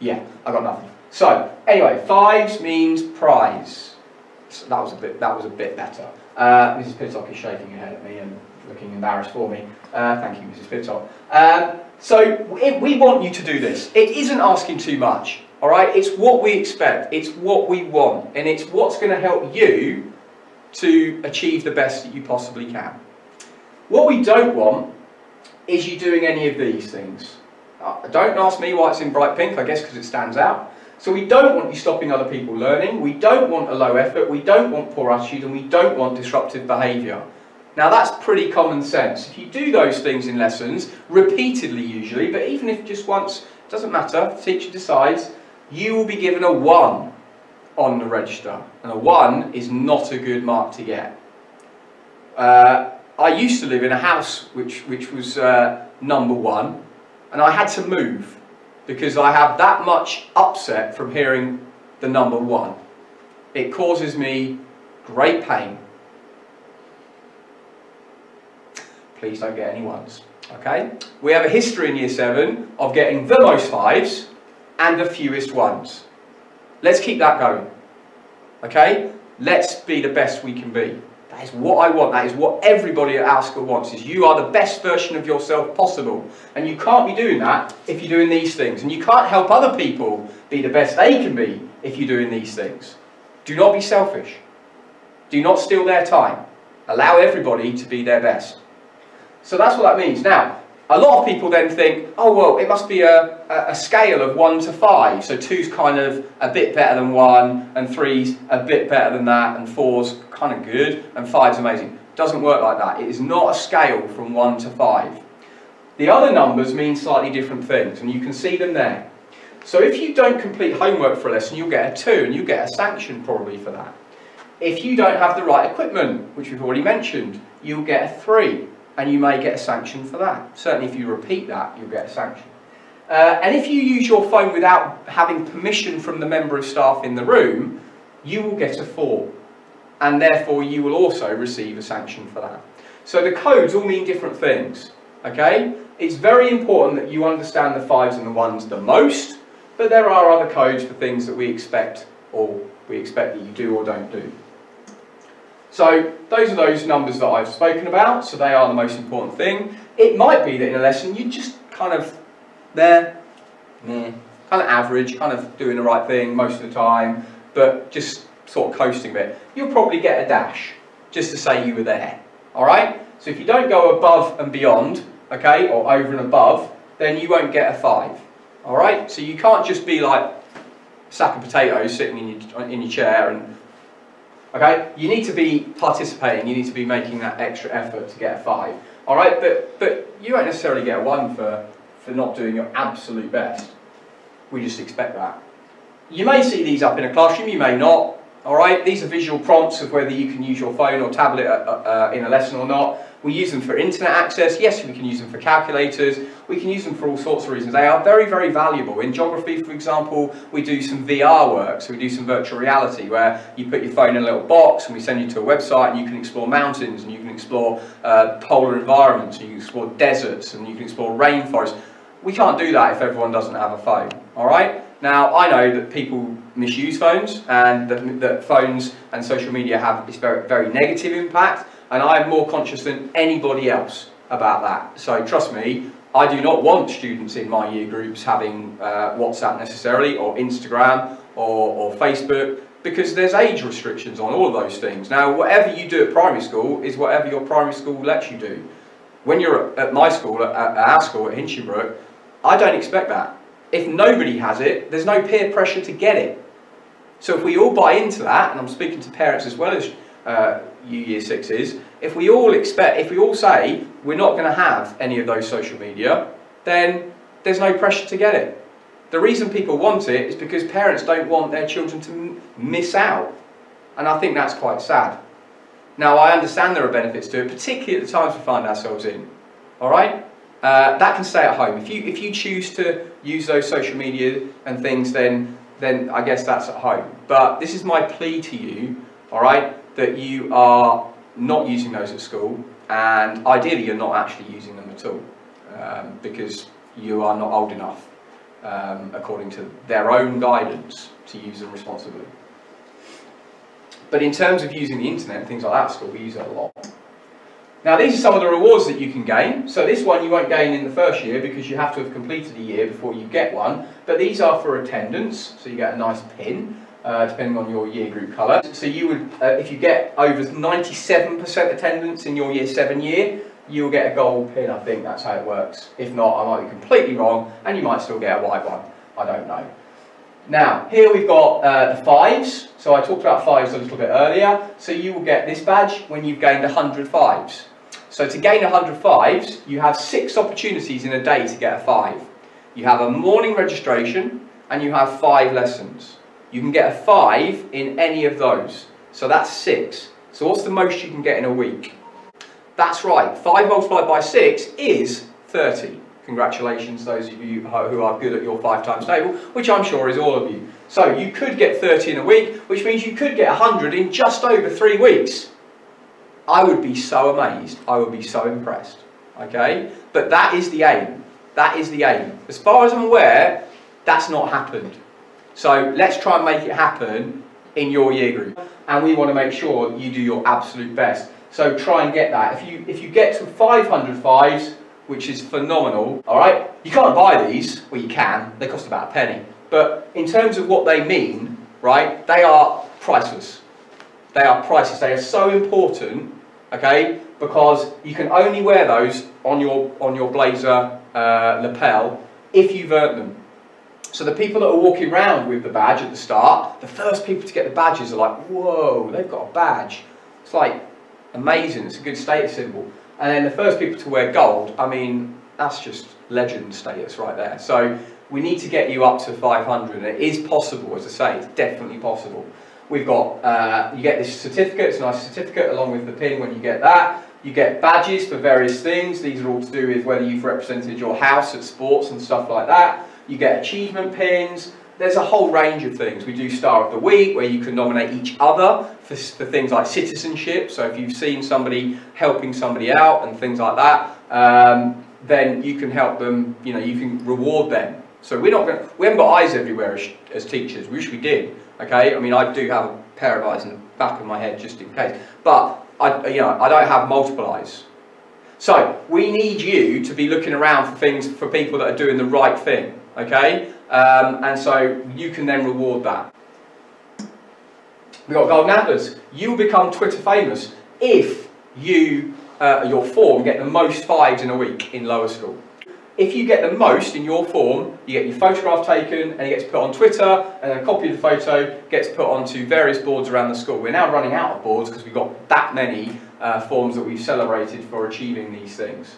Yeah, I got nothing. So anyway, 5s means prize. So that was a bit better. Mrs. Pittock is shaking her head at me and looking embarrassed for me. Thank you, Mrs. Pittock. So we want you to do this. It isn't asking too much. All right, it's what we expect. It's what we want, and it's what's going to help you to achieve the best that you possibly can. What we don't want is you doing any of these things. Don't ask me why it's in bright pink, I guess because it stands out. So we don't want you stopping other people learning, we don't want a low effort, we don't want poor attitude, and we don't want disruptive behaviour. Now that's pretty common sense. If you do those things in lessons, repeatedly usually, but even if just once, doesn't matter, the teacher decides, you will be given a 1 on the register. And a 1 is not a good mark to get. I used to live in a house which was number 1. And I had to move because I have that much upset from hearing the number 1. It causes me great pain. Please don't get any 1s. Okay? We have a history in Year 7 of getting the most 5s and the fewest 1s. Let's keep that going. Okay? Let's be the best we can be. That is what I want. That is what everybody at our school wants, is you are the best version of yourself possible. And you can't be doing that if you're doing these things. And you can't help other people be the best they can be if you're doing these things. Do not be selfish. Do not steal their time. Allow everybody to be their best. So that's what that means. Now, a lot of people then think, oh, well, it must be a scale of 1 to 5. So 2's kind of a bit better than 1, and 3's a bit better than that, and 4's kind of good, and 5's amazing. Doesn't work like that. It is not a scale from 1 to 5. The other numbers mean slightly different things, and you can see them there. So if you don't complete homework for a lesson, you'll get a 2, and you get a sanction probably for that. If you don't have the right equipment, which we've already mentioned, you'll get a 3. And you may get a sanction for that. Certainly if you repeat that, you'll get a sanction. And if you use your phone without having permission from the member of staff in the room, you will get a 4. And therefore you will also receive a sanction for that. So the codes all mean different things. Okay? It's very important that you understand the 5s and the 1s the most, but there are other codes for things that we expect that you do or don't do. So those are those numbers that I've spoken about, so they are the most important thing. It might be that in a lesson you're just kind of there, kind of average, kind of doing the right thing most of the time, but just sort of coasting a bit. You'll probably get a dash, just to say you were there, alright? So if you don't go above and beyond, okay, or over and above, then you won't get a 5, alright? So you can't just be like a sack of potatoes sitting in your chair and okay, you need to be participating, you need to be making that extra effort to get a 5. All right, but you won't necessarily get a 1 for not doing your absolute best. We just expect that. You may see these up in a classroom, you may not. All right, these are visual prompts of whether you can use your phone or tablet in a lesson or not. We use them for internet access. Yes, we can use them for calculators. We can use them for all sorts of reasons. They are very, very valuable. In geography, for example, we do some VR work. So we do some virtual reality where you put your phone in a little box and we send you to a website and you can explore mountains and you can explore polar environments and you can explore deserts and you can explore rainforests. We can't do that if everyone doesn't have a phone. All right? Now, I know that people misuse phones and that phones and social media have this very, very negative impact, and I am more conscious than anybody else about that. So trust me, I do not want students in my year groups having WhatsApp necessarily, or Instagram, or Facebook, because there's age restrictions on all of those things. Now, whatever you do at primary school is whatever your primary school lets you do. When you're at my school, at our school at Hinchbrook, I don't expect that. If nobody has it, there's no peer pressure to get it. So if we all buy into that, and I'm speaking to parents as well as you year sixes, if we all say we're not going to have any of those social media, then there's no pressure to get it. The reason people want it is because parents don't want their children to miss out. And I think that's quite sad. Now, I understand there are benefits to it, particularly at the times we find ourselves in. All right? That can stay at home. If you choose to use those social media and things, then I guess that's at home. But this is my plea to you, all right, that you are not using those at school, and ideally you're not actually using them at all, because you are not old enough, according to their own guidance, to use them responsibly. But in terms of using the internet and things like that at school, we use it a lot. Now, these are some of the rewards that you can gain. So this one you won't gain in the first year because you have to have completed a year before you get one. But these are for attendance, so you get a nice pin, depending on your year group colour. So you would, if you get over 97% attendance in your year 7 year, you'll get a gold pin. I think that's how it works. If not, I might be completely wrong, and you might still get a white one. I don't know. Now, here we've got the 5s. So I talked about 5s a little bit earlier. So you will get this badge when you've gained 100 5s. So to gain 100 5s, you have 6 opportunities in a day to get a 5. You have a morning registration and you have 5 lessons. You can get a 5 in any of those. So that's 6. So what's the most you can get in a week? That's right, 5 multiplied by 6 is 30. Congratulations, those of you who are good at your 5 times table, which I'm sure is all of you. So you could get 30 in a week, which means you could get 100 in just over 3 weeks. I would be so amazed. I would be so impressed. Okay? But that is the aim. That is the aim. As far as I'm aware, that's not happened. So let's try and make it happen in your year group. And we want to make sure that you do your absolute best. So try and get that. If you get to 500 5s, which is phenomenal, all right? You can't buy these. Well, you can. They cost about a penny. But in terms of what they mean, right, they are priceless. They are priceless. They are so important, okay, because you can only wear those on your blazer lapel if you've earned them. So the people that are walking around with the badge at the start, the first people to get the badges are like, whoa, they've got a badge. It's like amazing. It's a good status symbol. And then the first people to wear gold, I mean, that's just legend status right there. So we need to get you up to 500. And it is possible, as I say, it's definitely possible. We've got, you get this certificate, it's a nice certificate along with the pin when you get that. You get badges for various things. These are all to do with whether you've represented your house at sports and stuff like that. You get achievement pins. There's a whole range of things. We do Star of the Week, where you can nominate each other for things like citizenship. So if you've seen somebody helping somebody out and things like that, then you can help them, you know, you can reward them. So we haven't got eyes everywhere as teachers. We wish we did, okay? I mean, I do have a pair of eyes in the back of my head just in case. But, I don't have multiple eyes. So we need you to be looking around for things, for people that are doing the right thing, okay? And so you can then reward that. We've got golden antlers. You will become Twitter famous if you, your form, get the most 5s in a week in lower school. If you get the most in your form, you get your photograph taken and it gets put on Twitter, and a copy of the photo gets put onto various boards around the school. We're now running out of boards because we've got that many forms that we've celebrated for achieving these things.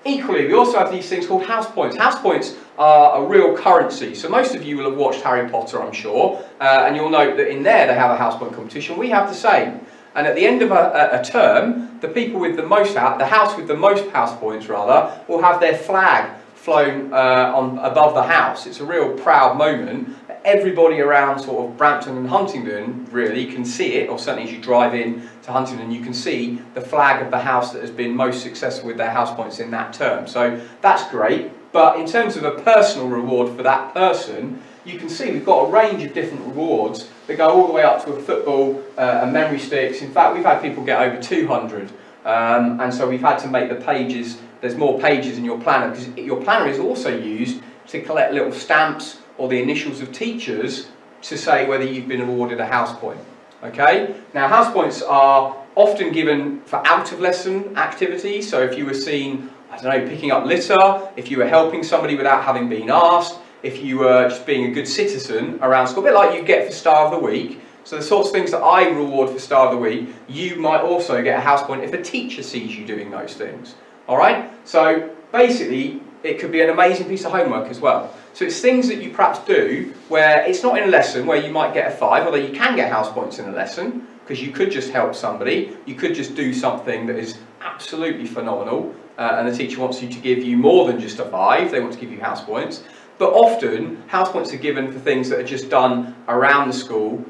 Equally, we also have these things called house points. House points are a real currency. So most of you will have watched Harry Potter, I'm sure, and you'll note that in there they have a house point competition. We have the same. And at the end of a term, the people with the most, the house with the most house points rather, will have their flag flown above the house. It's a real proud moment. Everybody around sort of Brampton and Huntingdon really can see it, or certainly as you drive in to Huntingdon you can see the flag of the house that has been most successful with their house points in that term. So that's great, but in terms of a personal reward for that person, you can see we've got a range of different rewards that go all the way up to a football and memory sticks. In fact, we've had people get over 200, and so we've had to make the pages, there's more pages in your planner, because your planner is also used to collect little stamps or the initials of teachers to say whether you've been awarded a house point. Okay? Now, house points are often given for out-of-lesson activities, so if you were seen, I don't know, picking up litter, if you were helping somebody without having been asked, if you were just being a good citizen around school, a bit like you get for Star of the Week. So the sorts of things that I reward for Star of the Week, you might also get a house point if a teacher sees you doing those things. Alright? So basically, it could be an amazing piece of homework as well. So it's things that you perhaps do where it's not in a lesson where you might get a 5, although you can get house points in a lesson, because you could just help somebody, you could just do something that is absolutely phenomenal, and the teacher wants you to give you more than just a 5, they want to give you house points. But often, house points are given for things that are just done around the school,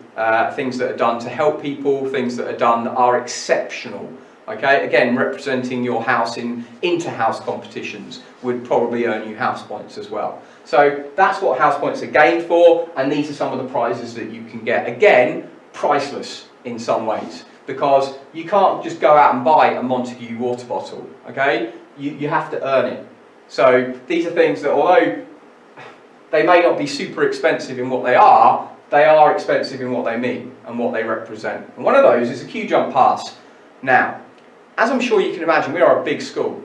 things that are done to help people, things that are done that are exceptional. Okay, again, representing your house in inter-house competitions would probably earn you house points as well. So that's what house points are gained for, and these are some of the prizes that you can get. Again, priceless in some ways, because you can't just go out and buy a Montague water bottle, okay? You have to earn it. So these are things that, although they may not be super expensive in what they are expensive in what they mean and what they represent. And one of those is a Q jump pass. Now, as I'm sure you can imagine, we are a big school.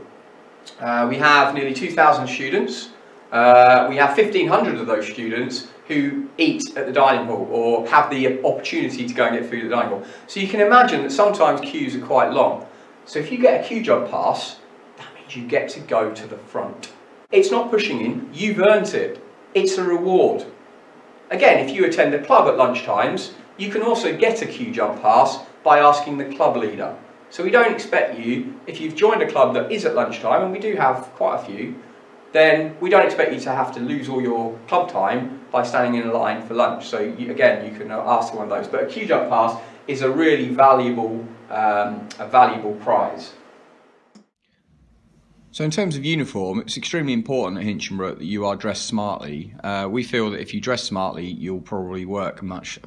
We have nearly 2,000 students. We have 1,500 of those students who eat at the dining hall or have the opportunity to go and get food at the dining hall. So you can imagine that sometimes queues are quite long. So if you get a Q jump pass, that means you get to go to the front. It's not pushing in, you've earned it. It's a reward. Again, if you attend a club at lunchtimes, you can also get a Q jump pass by asking the club leader. So we don't expect you, if you've joined a club that is at lunchtime, and we do have quite a few, then we don't expect you to have to lose all your club time by standing in a line for lunch. So again, you can ask for one of those. But a Q jump pass is a really valuable, prize. So in terms of uniform, it's extremely important at Hinchinbrook that you are dressed smartly. We feel that if you dress smartly, you'll probably work much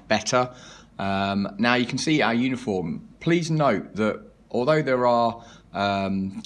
better. Now you can see our uniform. Please note that although there are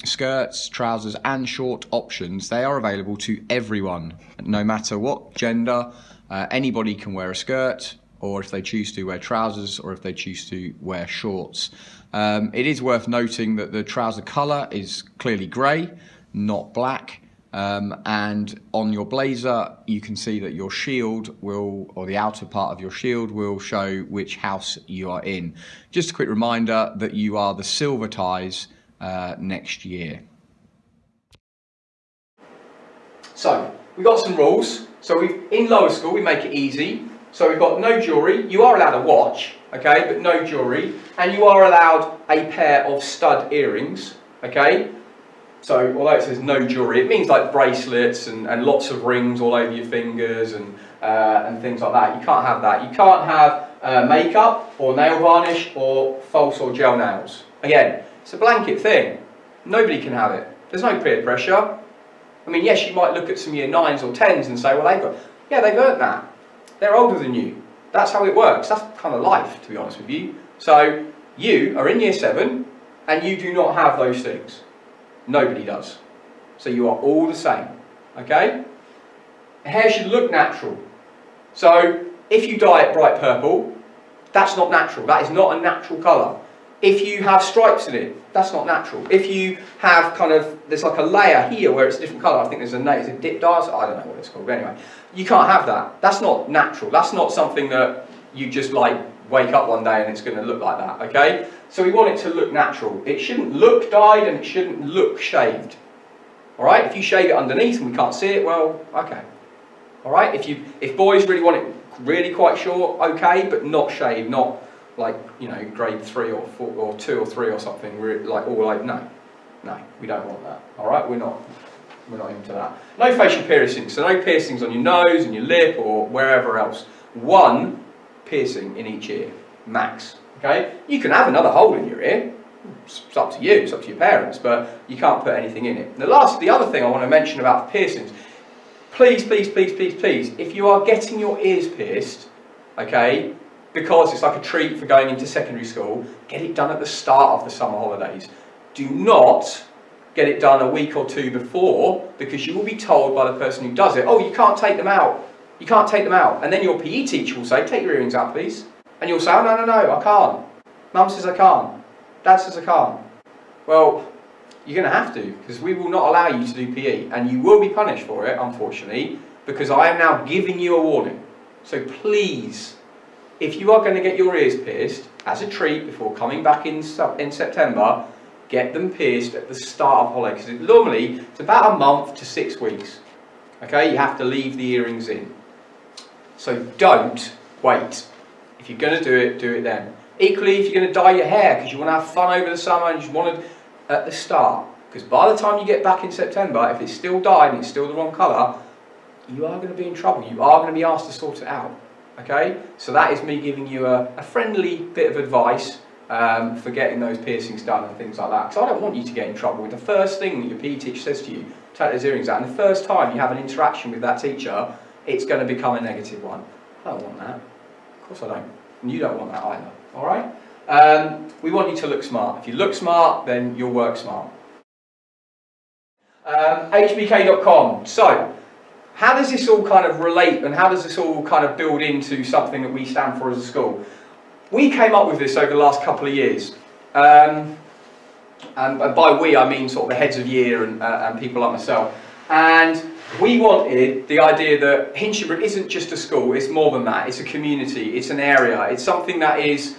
skirts, trousers and short options, they are available to everyone, no matter what gender. Anybody can wear a skirt, or if they choose to wear trousers, or if they choose to wear shorts. It is worth noting that the trouser colour is clearly grey, not black. And on your blazer you can see that your shield will, or the outer part of your shield will show which house you are in. Just a quick reminder that you are the silver ties next year. So we've got some rules. So in lower school we make it easy. So we've got no jewellery. You are allowed a watch, okay, but no jewellery, and you are allowed a pair of stud earrings, okay. So although it says no jewellery, it means like bracelets and lots of rings all over your fingers and things like that. You can't have that. You can't have makeup or nail varnish or false or gel nails. Again, it's a blanket thing. Nobody can have it. There's no peer pressure. I mean, yes, you might look at some year 9s or 10s and say, well, they've earned that. They're older than you. That's how it works. That's kind of life, to be honest with you. So you are in year 7 and you do not have those things. Nobody does. So you are all the same, okay? Hair should look natural. So if you dye it bright purple, that's not natural. That is not a natural colour. If you have stripes in it, that's not natural. If you have there's like a layer here where it's a different colour, I think there's a dip dye, I don't know what it's called, but anyway, you can't have that. That's not natural. That's not something that you just like wake up one day and it's going to look like that, okay? So we want it to look natural. It shouldn't look dyed and it shouldn't look shaved. All right, if you shave it underneath and we can't see it, well, okay. All right, if boys really want it really quite short, okay, but not shaved, not like, you know, grade 3 or 4 or 2 or 3 or something, like all like, no, we don't want that. All right, we're not into that. No facial piercings, so no piercings on your nose and your lip or wherever else. One piercing in each ear, max. Okay, you can have another hole in your ear. It's up to you. It's up to your parents, but you can't put anything in it. The other thing I want to mention about piercings. Please, please, please, please, please, if you are getting your ears pierced, okay, because it's like a treat for going into secondary school, get it done at the start of the summer holidays. Do not get it done a week or 2 before, because you will be told by the person who does it, oh, you can't take them out. You can't take them out. And then your PE teacher will say, take your earrings out, please. And you'll say, oh, no, I can't. Mum says I can't. Dad says I can't. Well, you're going to have to, because we will not allow you to do PE, and you will be punished for it, unfortunately, because I am now giving you a warning. So please, if you are going to get your ears pierced as a treat before coming back in September, get them pierced at the start of holiday, because normally it's about a month to 6 weeks. Okay, you have to leave the earrings in. So don't wait. If you're going to do it then. Equally, if you're going to dye your hair because you want to have fun over the summer and you just want to at the start, because by the time you get back in September, if it's still dyed and it's still the wrong colour, you are going to be in trouble. You are going to be asked to sort it out. Okay, so that is me giving you a friendly bit of advice for getting those piercings done and things like that, because I don't want you to get in trouble with the first thing that your PE teacher says to you, take those earrings out, and the first time you have an interaction with that teacher, it's going to become a negative one. I don't want that. Of course I don't. And you don't want that either. All right? We want you to look smart. If you look smart, then you'll work smart. hbk.com. So, how does this all kind of relate, and how does this all kind of build into something that we stand for as a school? We came up with this over the last couple of years. And by we, I mean sort of the heads of year and people like myself. And we wanted the idea that Hinchinbrook isn't just a school, it's more than that. It's a community, it's an area, it's something that is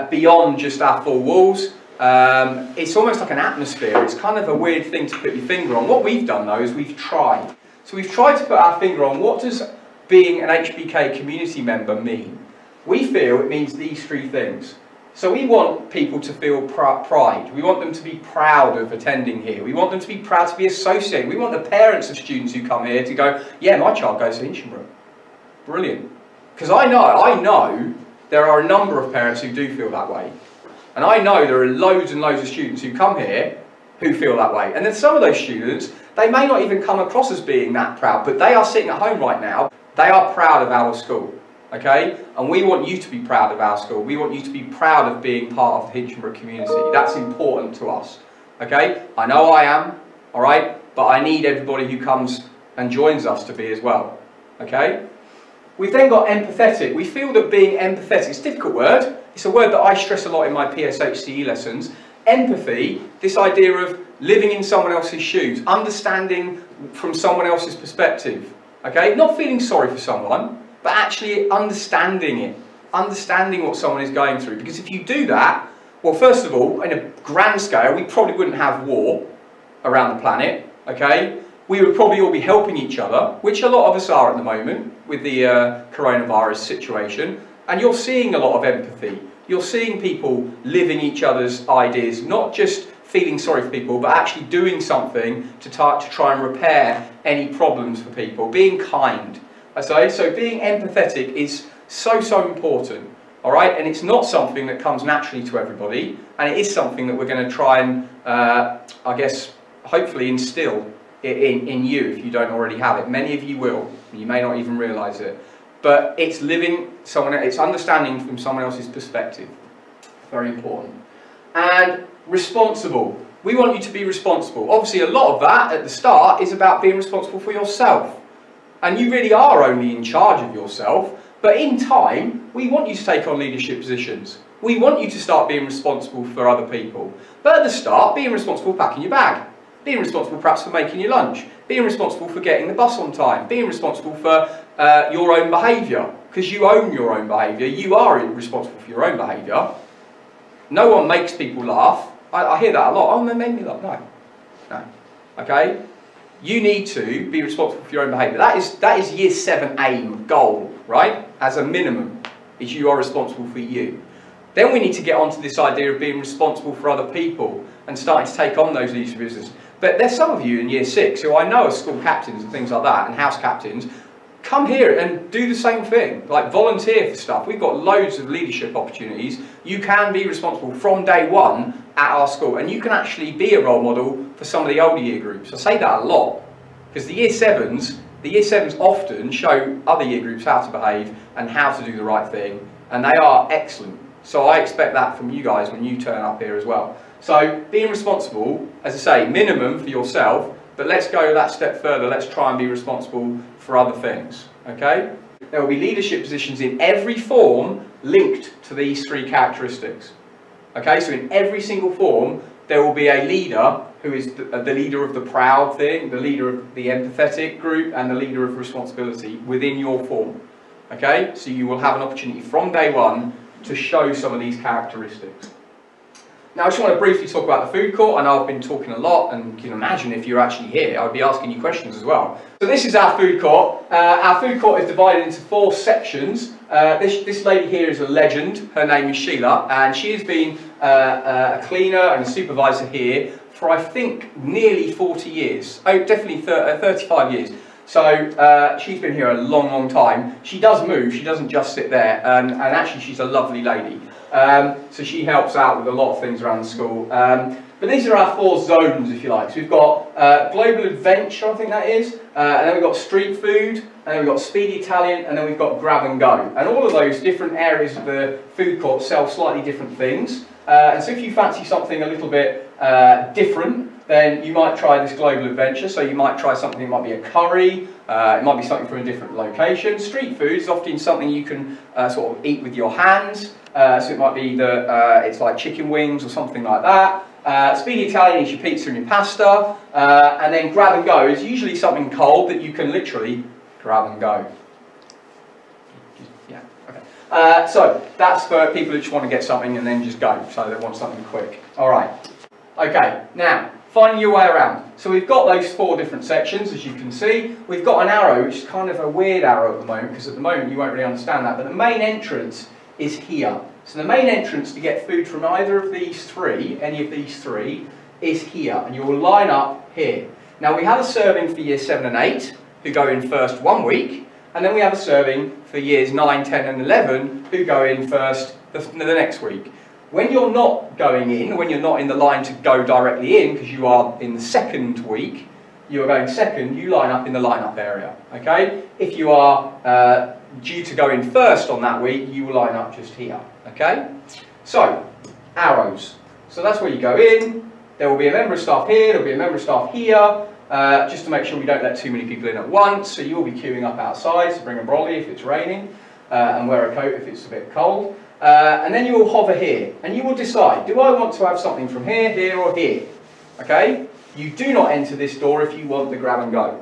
beyond just our 4 walls. It's almost like an atmosphere. It's kind of a weird thing to put your finger on. What we've done though is we've tried. So we've tried to put our finger on what does being an HBK community member mean. We feel it means these 3 things. So we want people to feel pride. We want them to be proud of attending here. We want them to be proud to be associated. We want the parents of students who come here to go, yeah, my child goes to Hinchinbrook. Brilliant. Because I know there are a number of parents who do feel that way. And I know there are loads and loads of students who come here who feel that way. And then some of those students, they may not even come across as being that proud, but they are sitting at home right now. They are proud of our school. Okay? And we want you to be proud of our school. We want you to be proud of being part of the Hinchinbrook community. That's important to us. Okay? I know I am, alright? But I need everybody who comes and joins us to be as well. Okay? We've then got empathetic. We feel that being empathetic, it's a difficult word. It's a word that I stress a lot in my PSHCE lessons. Empathy, this idea of living in someone else's shoes, understanding from someone else's perspective. Okay? Not feeling sorry for someone, but actually understanding it, understanding what someone is going through. Because if you do that, well, first of all, in a grand scale, we probably wouldn't have war around the planet, okay? We would probably all be helping each other, which a lot of us are at the moment with the coronavirus situation. And you're seeing a lot of empathy. You're seeing people living each other's ideas, not just feeling sorry for people, but actually doing something to try and repair any problems for people, being kind. So being empathetic is so important, all right? And it's not something that comes naturally to everybody, and it is something that we're going to try and, I guess, hopefully instill in you if you don't already have it. Many of you will. You may not even realise it. But it's it's understanding from someone else's perspective. Very important. And responsible. We want you to be responsible. Obviously, a lot of that at the start is about being responsible for yourself. And you really are only in charge of yourself, but in time, we want you to take on leadership positions. We want you to start being responsible for other people. But at the start, being responsible for packing your bag, being responsible perhaps for making your lunch, being responsible for getting the bus on time, being responsible for your own behaviour. because you own your own behaviour. You are responsible for your own behaviour. No one makes people laugh. I hear that a lot. Oh, they made me laugh. No. Okay? You need to be responsible for your own behaviour. That is year 7 aim, goal, right? As a minimum, is you are responsible for you. Then we need to get onto this idea of being responsible for other people and starting to take on those leadership business. But there's some of you in year 6 who I know are school captains and things like that, and house captains. Come here and do the same thing, like volunteer for stuff. We've got loads of leadership opportunities. You can be responsible from day 1 at our school, and you can actually be a role model for some of the older year groups. I say that a lot, because the year 7s often show other year groups how to behave and how to do the right thing, and they are excellent. So I expect that from you guys when you turn up here as well. So being responsible, as I say, minimum for yourself, but let's go that step further. Let's try and be responsible for other things, okay? There will be leadership positions in every form linked to these 3 characteristics. Okay, so in every single form, there will be a leader who is the leader of the proud thing, the leader of the empathetic group, and the leader of responsibility within your form. Okay, so you will have an opportunity from day 1 to show some of these characteristics. Now I just want to briefly talk about the food court. I know I've been talking a lot, and you can imagine if you're actually here, I'd be asking you questions as well. So this is our food court. Our food court is divided into 4 sections. This lady here is a legend. Her name is Sheila, and she has been a cleaner and a supervisor here for I think nearly 40 years. Oh, definitely 35 years. So she's been here a long, long time. She does move, she doesn't just sit there, and actually she's a lovely lady. So she helps out with a lot of things around the school. But these are our 4 zones, if you like. So we've got Global Adventure, I think that is, and then we've got Street Food, and then we've got Speedy Italian, and then we've got Grab and Go. And all of those different areas of the food court sell slightly different things. And so if you fancy something a little bit different, then you might try this Global Adventure. So you might try something that might be a curry, it might be something from a different location. Street food is often something you can sort of eat with your hands. So it might be it's like chicken wings or something like that. Speedy Italian is your pizza and your pasta. And then Grab and Go is usually something cold that you can literally grab and go. Yeah, okay. So that's for people who just want to get something and then just go. So they want something quick. All right. Okay, now, finding your way around. So we've got those 4 different sections, as you can see. We've got an arrow, which is kind of a weird arrow at the moment, because at the moment you won't really understand that, but the main entrance is here. So the main entrance to get food from either of these 3, any of these 3, is here, and you will line up here. Now we have a serving for year 7 and 8, who go in first 1 week, and then we have a serving for years 9, 10 and 11, who go in first the next week. When you're not going in, when you're not in the line to go directly in, because you are in the 2nd week, you are going 2nd, you line up in the line-up area, okay? If you are due to go in first on that week, you will line up just here, okay? So, arrows. So that's where you go in. There will be a member of staff here, there will be a member of staff here, just to make sure we don't let too many people in at once. So you'll be queuing up outside, so bring a brolly if it's raining, and wear a coat if it's a bit cold. And then you will hover here, and you will decide, do I want to have something from here, here or here? Okay? You do not enter this door if you want the Grab and Go.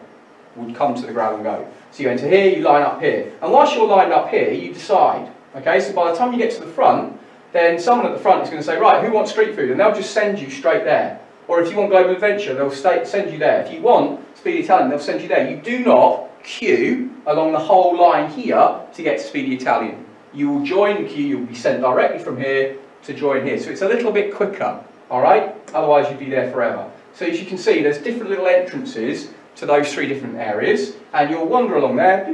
We'll come to the Grab and Go. So you enter here, you line up here. And whilst you're lined up here, you decide. Okay, so by the time you get to the front, then someone at the front is going to say, right, who wants street food? And they'll just send you straight there. Or if you want Global Adventure, they'll send you there. If you want Speedy Italian, they'll send you there. You do not queue along the whole line here to get to Speedy Italian. You will join the queue, you'll be sent directly from here to join here. So it's a little bit quicker, alright? Otherwise you'd be there forever. So as you can see, there's different little entrances to those 3 different areas, and you'll wander along there,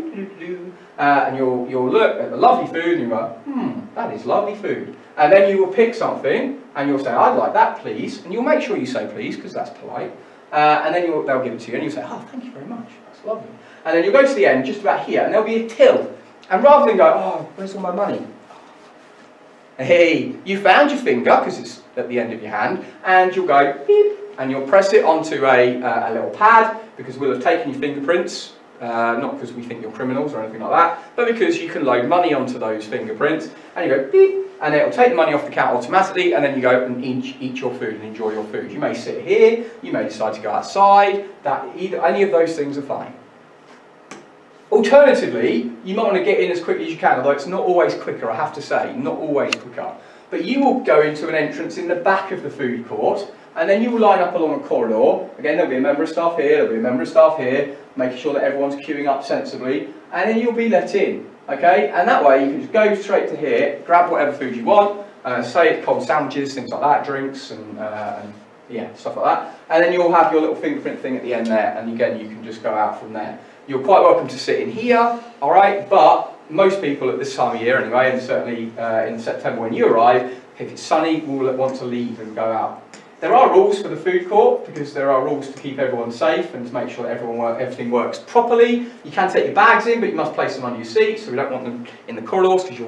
and you'll look at the lovely food, and you'll go, that is lovely food. And then you will pick something, and you'll say, I'd like that please, and you'll make sure you say please, because that's polite. And then they'll give it to you, and you'll say, oh, thank you very much, that's lovely. And then you'll go to the end, just about here, and there'll be a till. And rather than go, oh, where's all my money? Hey, you found your finger, because it's at the end of your hand, and you'll go, beep, and you'll press it onto a little pad, because we'll have taken your fingerprints, not because we think you're criminals or anything like that, but because you can load money onto those fingerprints, and you go, beep, and it'll take the money off the count automatically, and then you go and eat your food and enjoy your food. You may sit here, you may decide to go outside, any of those things are fine. Alternatively, you might want to get in as quickly as you can, although it's not always quicker, I have to say, not always quicker. But you will go into an entrance in the back of the food court, and then you will line up along a corridor. Again, there'll be a member of staff here, there'll be a member of staff here, making sure that everyone's queuing up sensibly, and then you'll be let in, okay? And that way you can just go straight to here, grab whatever food you want, say cold sandwiches, things like that, drinks, and yeah, stuff like that. And then you'll have your little fingerprint thing at the end there, and again, you can just go out from there. You're quite welcome to sit in here, all right? But most people at this time of year anyway, and certainly in September when you arrive, if it's sunny, will want to leave and go out. There are rules for the food court, because there are rules to keep everyone safe and to make sure that everything works properly. You can take your bags in, but you must place them under your seats, so we don't want them in the corridors because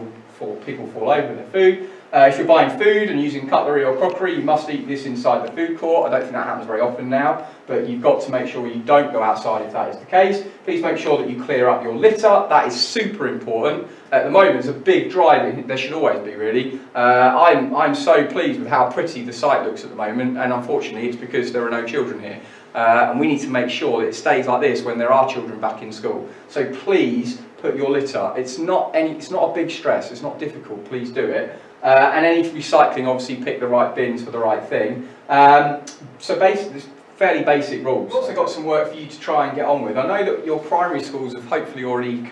people fall over their food. If you're buying food and using cutlery or crockery, you must eat this inside the food court. I don't think that happens very often now, but you've got to make sure you don't go outside if that is the case. Please make sure that you clear up your litter. That is super important. At the moment, there's a big drive. There should always be, really. I'm so pleased with how pretty the site looks at the moment, and unfortunately, it's because there are no children here. And we need to make sure that it stays like this when there are children back in school. So please put your litter. It's not a big stress. It's not difficult. Please do it. And any recycling, obviously pick the right bins for the right thing. So basically, there's fairly basic rules. We've also got some work for you to try and get on with. I know that your primary schools have hopefully already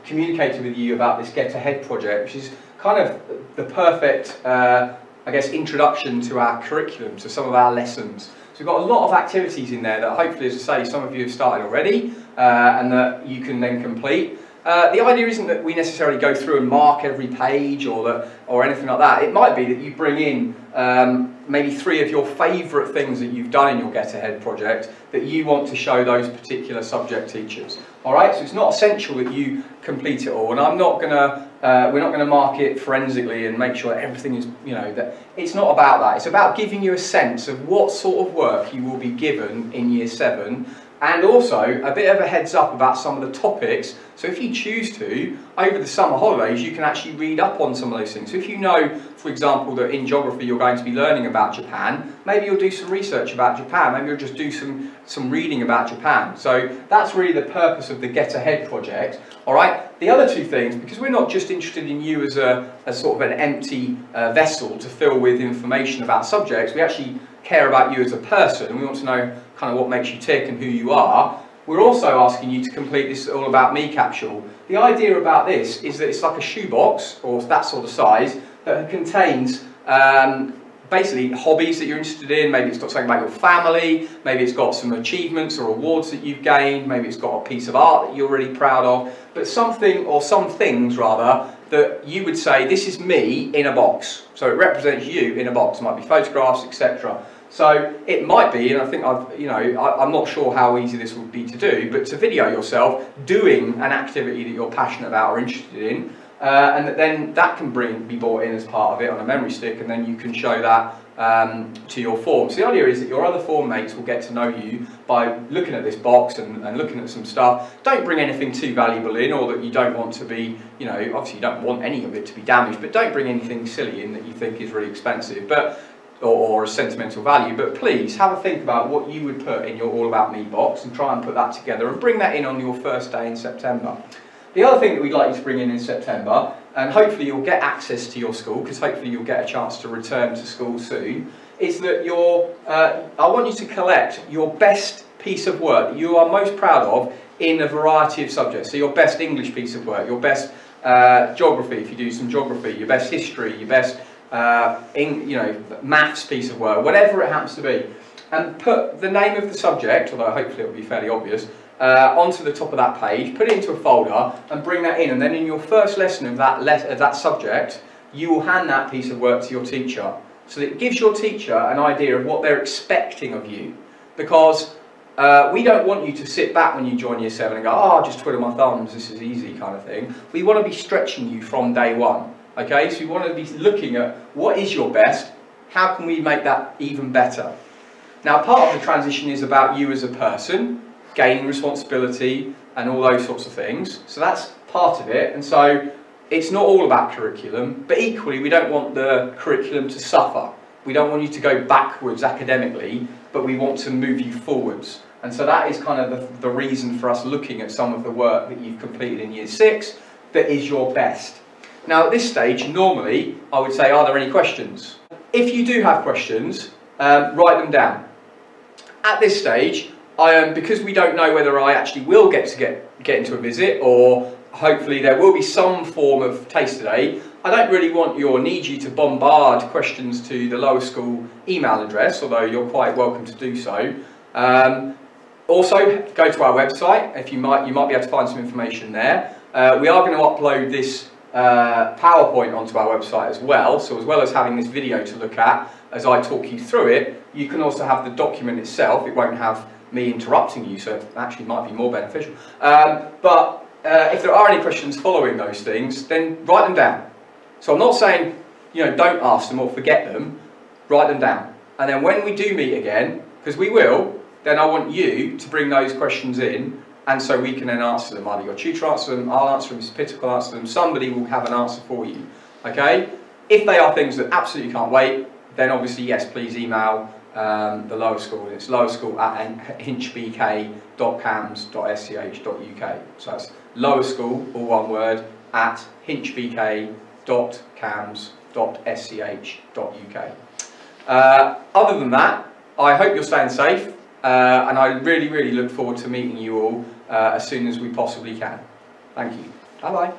communicated with you about this Get Ahead project, which is kind of the perfect, I guess, introduction to our curriculum, to some of our lessons. So we've got a lot of activities in there that hopefully, as I say, some of you have started already, and that you can then complete. The idea isn't that we necessarily go through and mark every page or anything like that. It might be that you bring in maybe 3 of your favourite things that you've done in your Get Ahead project that you want to show those particular subject teachers. All right, so it's not essential that you complete it all, and we're not going to mark it forensically and make sure that everything is, that it's not about that. It's about giving you a sense of what sort of work you will be given in Year 7. And also a bit of a heads up about some of the topics. So if you choose to, over the summer holidays, you can actually read up on some of those things. So if you know, for example, that in geography you're going to be learning about Japan, maybe you'll do some research about Japan, maybe you'll just do some reading about Japan. So that's really the purpose of the Get Ahead project. All right. The other 2 things, because we're not just interested in you as sort of an empty vessel to fill with information about subjects, we actually care about you as a person, and we want to know kind of what makes you tick and who you are. We're also asking you to complete this All About Me capsule. The idea about this is that it's like a shoebox, or that sort of size, that contains basically hobbies that you're interested in. Maybe it's got something about your family, maybe it's got some achievements or awards that you've gained, maybe it's got a piece of art that you're really proud of, but something, or some things rather, that you would say, this is me in a box. So it represents you in a box. It might be photographs, etc. So it might be, and I think I'm not sure how easy this would be to do, but to video yourself doing an activity that you're passionate about or interested in, and then that can be brought in as part of it on a memory stick, and then you can show that to your form. So the idea is that your other form mates will get to know you by looking at this box and looking at some stuff. Don't bring anything too valuable in, or that you don't want to be, obviously you don't want any of it to be damaged, but don't bring anything silly in that you think is really expensive, or a sentimental value. But please have a think about what you would put in your All About Me box and try and put that together and bring that in on your first day in September. The other thing that we'd like you to bring in September, and hopefully you'll get access to your school, because hopefully you'll get a chance to return to school soon, is that I want you to collect your best piece of work that you are most proud of in a variety of subjects. So your best English piece of work, your best geography, if you do some geography, your best history, your best maths piece of work, whatever it happens to be, and put the name of the subject, although hopefully it will be fairly obvious, onto the top of that page, put it into a folder and bring that in, and then in your first lesson of that subject, you will hand that piece of work to your teacher. So that it gives your teacher an idea of what they're expecting of you, because we don't want you to sit back when you join Year 7 and go, I'll just twiddle my thumbs, this is easy kind of thing. We want to be stretching you from day one. Okay, so we want to be looking at what is your best, how can we make that even better. Now, part of the transition is about you as a person, gaining responsibility and all those sorts of things. So that's part of it, and so it's not all about curriculum, but equally we don't want the curriculum to suffer. We don't want you to go backwards academically but we want to move you forwards. And so that is kind of the reason for us looking at some of the work that you've completed in Year 6 that is your best. Now at this stage, normally, I would say, are there any questions? If you do have questions, write them down. At this stage, because we don't know whether I actually will get into a visit, or hopefully there will be some form of taste today, I don't really want you or need you to bombard questions to the lower school email address, although you're quite welcome to do so. Also, go to our website. You might be able to find some information there. We are going to upload this PowerPoint onto our website as well. So as well as having this video to look at as I talk you through it, you can also have the document itself. It won't have me interrupting you, so it actually might be more beneficial. But if there are any questions following those things, then write them down. So I'm not saying, don't ask them or forget them. Write them down. And then when we do meet again, because we will, then I want you to bring those questions in, and so we can then answer them. Either your tutor answer them, I'll answer them, Mr. Pittock will answer them, somebody will have an answer for you. Okay? If they are things that absolutely can't wait, then obviously yes, please email the lower school. It's lowerschool@hinchbk.cams.sch.uk. So that's lower school, all one word, at hinchbk.cams.sch.uk. Other than that, I hope you're staying safe. And I really, really look forward to meeting you all as soon as we possibly can. Thank you. Bye-bye.